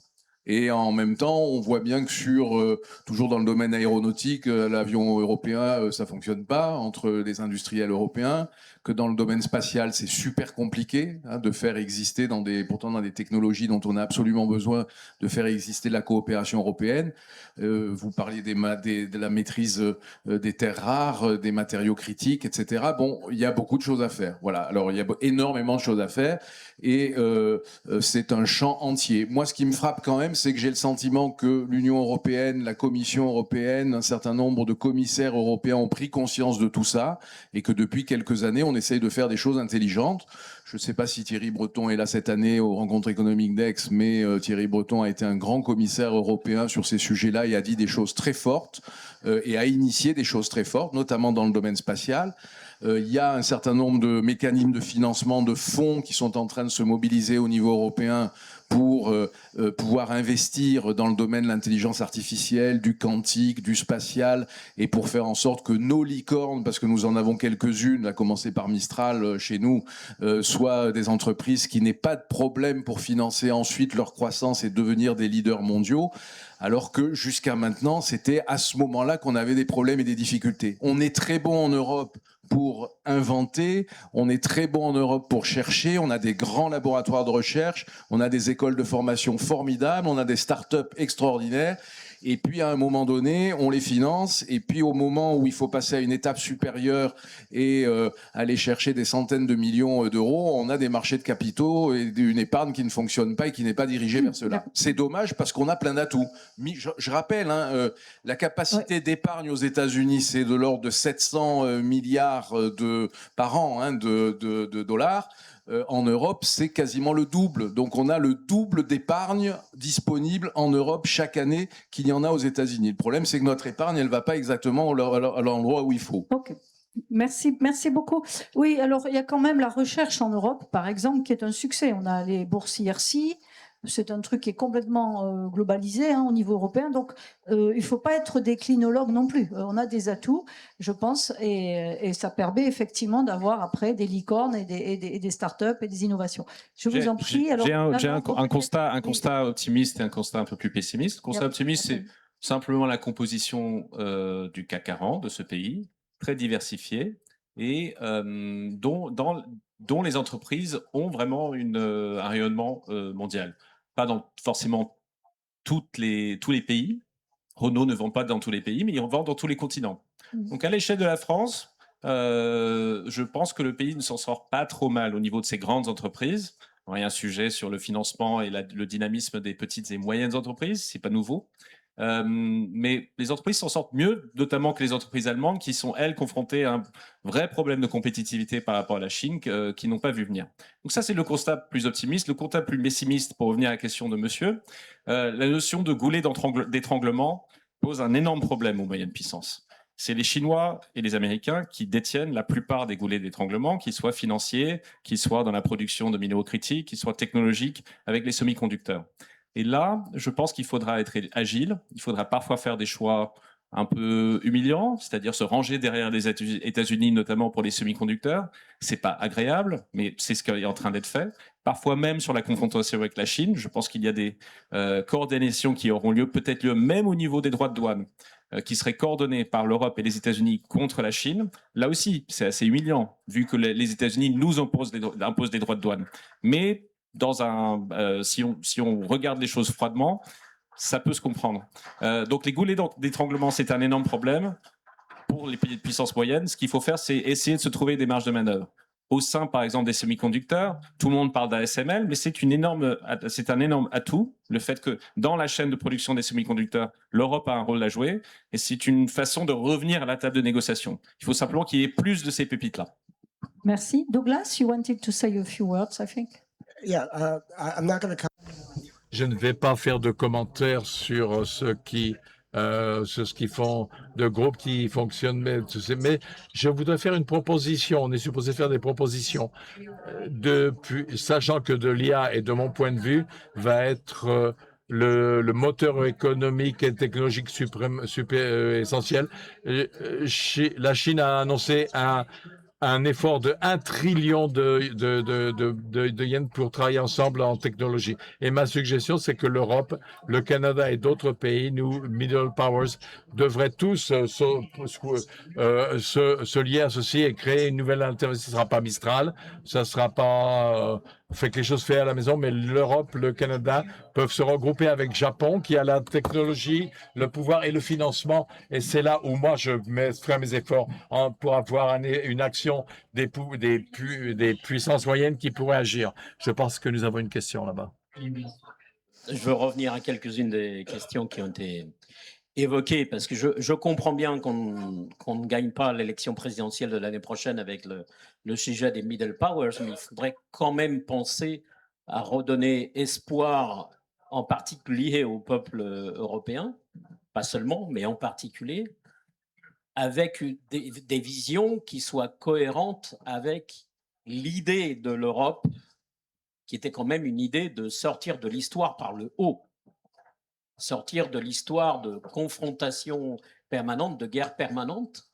Et en même temps, on voit bien que toujours dans le domaine aéronautique, l'avion européen, ça fonctionne pas entre les industriels européens, que dans le domaine spatial, c'est super compliqué de faire exister, pourtant dans des technologies dont on a absolument besoin de faire exister la coopération européenne. Vous parliez de la maîtrise des terres rares, des matériaux critiques, etc. Bon, il y a beaucoup de choses à faire. Voilà. Alors, il y a énormément de choses à faire et c'est un champ entier. Moi, ce qui me frappe quand même, c'est que j'ai le sentiment que l'Union européenne, la Commission européenne, un certain nombre de commissaires européens ont pris conscience de tout ça et que depuis quelques années, on essaye de faire des choses intelligentes. Je ne sais pas si Thierry Breton est là cette année aux rencontres économiques d'Aix, mais Thierry Breton a été un grand commissaire européen sur ces sujets-là et a dit des choses très fortes et a initié des choses très fortes, notamment dans le domaine spatial. Il y a un certain nombre de mécanismes de financement, de fonds qui sont en train de se mobiliser au niveau européen pour pouvoir investir dans le domaine de l'intelligence artificielle, du quantique, du spatial, et pour faire en sorte que nos licornes, parce que nous en avons quelques-unes, à commencer par Mistral chez nous, soient des entreprises qui n'aient pas de problème pour financer ensuite leur croissance et devenir des leaders mondiaux, alors que jusqu'à maintenant, c'était à ce moment-là qu'on avait des problèmes et des difficultés. On est très bon en Europe pour inventer, on est très bon en Europe pour chercher, on a des grands laboratoires de recherche, on a des écoles de formation formidables, on a des start-up extraordinaires, et puis à un moment donné, on les finance, et puis au moment où il faut passer à une étape supérieure et aller chercher des centaines de millions d'euros, on a des marchés de capitaux et une épargne qui ne fonctionne pas et qui n'est pas dirigée vers cela. C'est dommage parce qu'on a plein d'atouts. Je rappelle, la capacité d'épargne aux États-Unis, c'est de l'ordre de 700 milliards par an de dollars. En Europe, c'est quasiment le double. Donc, on a le double d'épargne disponible en Europe chaque année qu'il y en a aux États-Unis. Le problème, c'est que notre épargne, elle ne va pas exactement à l'endroit où il faut.
Ok. Merci beaucoup. Oui, alors il y a quand même la recherche en Europe, par exemple, qui est un succès. On a les bourses IRC. C'est un truc qui est complètement globalisé au niveau européen. Donc, il ne faut pas être des clinologues non plus. On a des atouts, je pense, et ça permet effectivement d'avoir après des licornes et des startups et des innovations. Je vous en prie.
J'ai un constat optimiste et un constat un peu plus pessimiste. Le constat optimiste, c'est simplement la composition du CAC 40 de ce pays, très diversifié, et dont les entreprises ont vraiment un rayonnement mondial. Pas dans forcément tous les pays. Renault ne vend pas dans tous les pays, mais ils vendent dans tous les continents. Donc à l'échelle de la France, je pense que le pays ne s'en sort pas trop mal au niveau de ces grandes entreprises. Il y a un sujet sur le financement et le dynamisme des petites et moyennes entreprises, c'est pas nouveau. Mais les entreprises s'en sortent mieux, notamment que les entreprises allemandes qui sont, elles, confrontées à un vrai problème de compétitivité par rapport à la Chine qui n'ont pas vu venir. Donc ça, c'est le constat plus optimiste. Le constat plus pessimiste, pour revenir à la question de monsieur, la notion de goulet d'étranglement pose un énorme problème aux moyennes puissances. C'est les Chinois et les Américains qui détiennent la plupart des goulets d'étranglement, qu'ils soient financiers, qu'ils soient dans la production de minéraux critiques, qu'ils soient technologiques avec les semi-conducteurs. Et là, je pense qu'il faudra être agile, il faudra parfois faire des choix un peu humiliants, c'est-à-dire se ranger derrière les États-Unis, notamment pour les semi-conducteurs. C'est pas agréable, mais c'est ce qui est en train d'être fait. Parfois même sur la confrontation avec la Chine, je pense qu'il y a des coordinations qui auront peut-être lieu même au niveau des droits de douane, qui seraient coordonnées par l'Europe et les États-Unis contre la Chine. Là aussi, c'est assez humiliant, vu que les États-Unis nous imposent des droits de douane. Mais si on regarde les choses froidement, ça peut se comprendre. Donc les goulets d'étranglement, c'est un énorme problème. pour les pays de puissance moyenne, ce qu'il faut faire, c'est essayer de se trouver des marges de manœuvre. Au sein, par exemple, des semi-conducteurs, tout le monde parle d'ASML, mais c'est un énorme atout, le fait que dans la chaîne de production des semi-conducteurs, l'Europe a un rôle à jouer, et c'est une façon de revenir à la table de négociation. Il faut simplement qu'il y ait plus de ces pépites-là.
Merci. Douglas, you wanted to say a few words, I think.
Yeah, I'm not going to.
Je ne vais pas faire de commentaires sur ce qui font de groupes qui fonctionnent, mais je voudrais faire une proposition. On est supposé faire des propositions, sachant que de l'IA, et de mon point de vue, va être le moteur économique et technologique essentiel. La Chine a annoncé un effort de 1 trillion de yens pour travailler ensemble en technologie. Et ma suggestion, c'est que l'Europe, le Canada et d'autres pays, nous, middle powers, devraient tous se lier à ceci et créer une nouvelle alternative. Ce ne sera pas Mistral, ça ne sera pas fait que les choses faites à la maison, mais l'Europe, le Canada peuvent se regrouper avec Japon, qui a la technologie, le pouvoir et le financement. Et c'est là où moi, je ferai mes efforts pour avoir une action des puissances moyennes qui pourraient agir. Je pense que nous avons une question là-bas.
Je veux revenir à quelques-unes des questions qui ont été évoquées, parce que je comprends bien qu'on ne gagne pas l'élection présidentielle de l'année prochaine avec le sujet des middle powers, mais il faudrait quand même penser à redonner espoir, en particulier au peuple européen, pas seulement, mais en particulier, avec des visions qui soient cohérentes avec l'idée de l'Europe, qui était quand même une idée de sortir de l'histoire par le haut, sortir de l'histoire de confrontation permanente, de guerre permanente.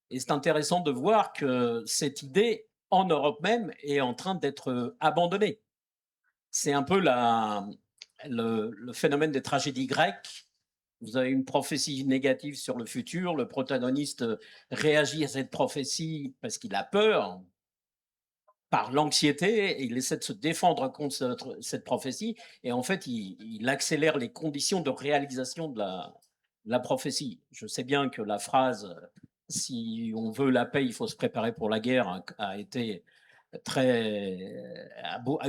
Et c'est intéressant de voir que cette idée, en Europe même, est en train d'être abandonnée. C'est un peu le phénomène des tragédies grecques. Vous avez une prophétie négative sur le futur, le protagoniste réagit à cette prophétie parce qu'il a peur, par l'anxiété, et il essaie de se défendre contre cette prophétie, et en fait, il accélère les conditions de réalisation de la prophétie. Je sais bien que la phrase « si on veut la paix, il faut se préparer pour la guerre » a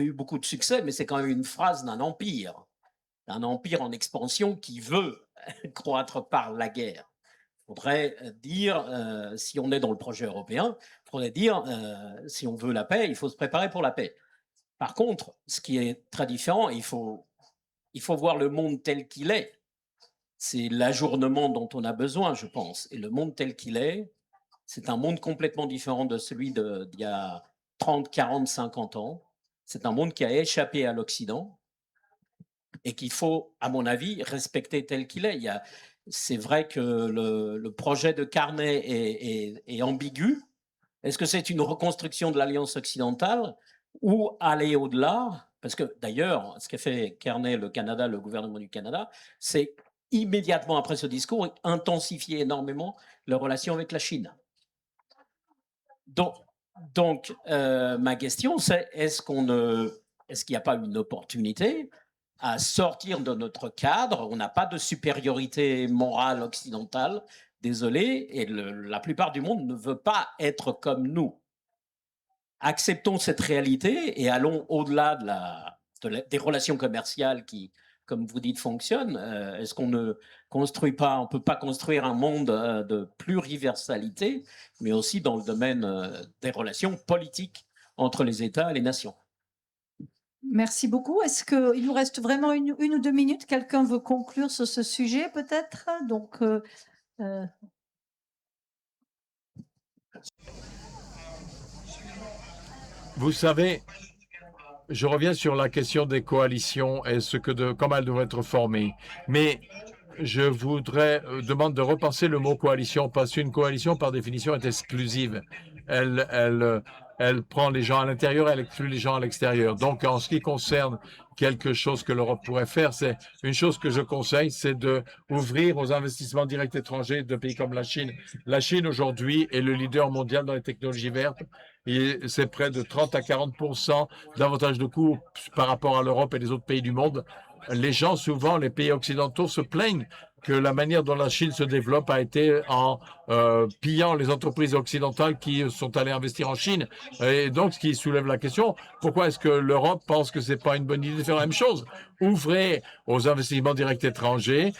eu beaucoup de succès, mais c'est quand même une phrase d'un empire en expansion qui veut croître par la guerre. Il faudrait dire, si on est dans le projet européen, il faudrait dire, si on veut la paix, il faut se préparer pour la paix. Par contre, ce qui est très différent, il faut voir le monde tel qu'il est. C'est l'ajournement dont on a besoin, je pense. Et le monde tel qu'il est, c'est un monde complètement différent de celui d'il y a 30, 40, 50 ans. C'est un monde qui a échappé à l'Occident et qu'il faut, à mon avis, respecter tel qu'il est. C'est vrai que le projet de Carney est ambigu. Est-ce que c'est une reconstruction de l'Alliance occidentale ou aller au-delà? Parce que d'ailleurs, ce qu'a fait Carney, le Canada, le gouvernement du Canada, c'est immédiatement après ce discours intensifier énormément leurs relations avec la Chine. Donc ma question, c'est est-ce qu'il n'y a pas une opportunité à sortir de notre cadre? On n'a pas de supériorité morale occidentale, désolé, et la plupart du monde ne veut pas être comme nous. Acceptons cette réalité et allons au-delà des relations commerciales qui, comme vous dites, fonctionnent. Est-ce qu'on ne construit pas, on ne peut pas construire un monde de pluriversalité, mais aussi dans le domaine des relations politiques entre les États et les nations?
Merci beaucoup. Est-ce qu'il nous reste vraiment une ou 2 minutes? Quelqu'un veut conclure sur ce sujet, peut-être? Donc,
Vous savez, je reviens sur la question des coalitions et comment elles devraient être formées. Mais je voudrais demander de repenser le mot coalition, parce qu'une coalition, par définition, est exclusive. Elle prend les gens à l'intérieur, elle exclut les gens à l'extérieur. Donc, en ce qui concerne quelque chose que l'Europe pourrait faire, c'est une chose que je conseille, c'est d'ouvrir aux investissements directs étrangers de pays comme la Chine. La Chine, aujourd'hui, est le leader mondial dans les technologies vertes. C'est près de 30 à 40% d'avantage de coût par rapport à l'Europe et les autres pays du monde. les gens, souvent, les pays occidentaux se plaignent que la manière dont la Chine se développe a été en pillant les entreprises occidentales qui sont allées investir en Chine. Et donc, ce qui soulève la question, pourquoi est-ce que l'Europe pense que c'est pas une bonne idée de faire la même chose? Ouvrez aux investissements directs étrangers,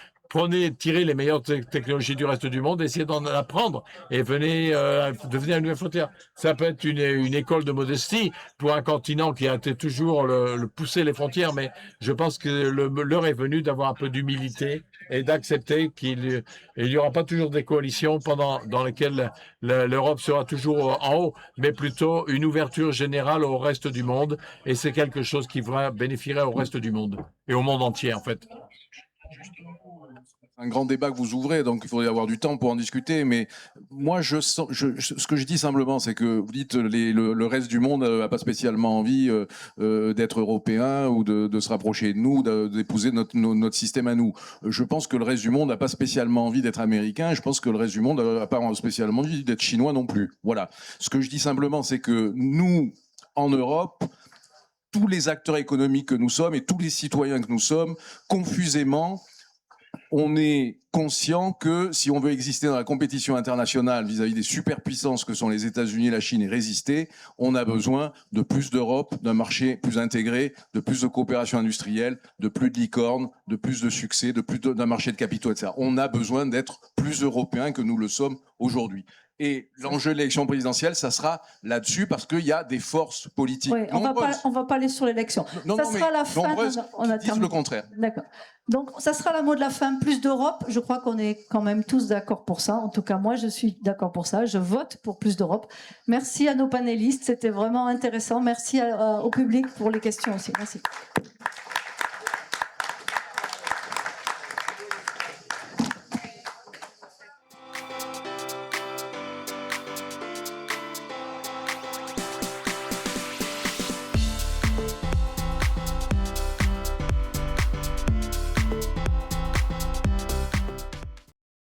tirez les meilleures technologies du reste du monde, essayez d'en apprendre et devenir une nouvelle frontière. Ça peut être une école de modestie pour un continent qui a été toujours le pousser les frontières, mais je pense que l'heure est venue d'avoir un peu d'humilité et d'accepter qu'il n'y aura pas toujours des coalitions dans lesquelles l'Europe sera toujours en haut, mais plutôt une ouverture générale au reste du monde, et c'est quelque chose qui bénéficierait au reste du monde et au monde entier en fait.
Un grand débat que vous ouvrez, donc il faudrait avoir du temps pour en discuter. Mais moi, ce que je dis simplement, c'est que vous dites le reste du monde n'a pas spécialement envie d'être européen ou de se rapprocher de nous, d'épouser notre système à nous. Je pense que le reste du monde n'a pas spécialement envie d'être américain. Et je pense que le reste du monde n'a pas spécialement envie d'être chinois non plus. Voilà. Ce que je dis simplement, c'est que nous, en Europe, tous les acteurs économiques que nous sommes et tous les citoyens que nous sommes, confusément, on est conscient que si on veut exister dans la compétition internationale vis-à-vis des superpuissances que sont les États-Unis et la Chine et résister, on a besoin de plus d'Europe, d'un marché plus intégré, de plus de coopération industrielle, de plus de licornes, de plus de succès, d'un marché de capitaux, etc. On a besoin d'être plus européens que nous le sommes aujourd'hui. Et l'enjeu de l'élection présidentielle, ça sera là-dessus parce qu'il y a des forces politiques
Oui, on va pas aller sur l'élection. Ça sera la fin.
On a disent le contraire.
D'accord. Donc, ça sera le mot de la fin. Plus d'Europe. Je crois qu'on est quand même tous d'accord pour ça. En tout cas, moi, je suis d'accord pour ça. Je vote pour plus d'Europe. Merci à nos panélistes. C'était vraiment intéressant. Merci au public pour les questions aussi. Merci.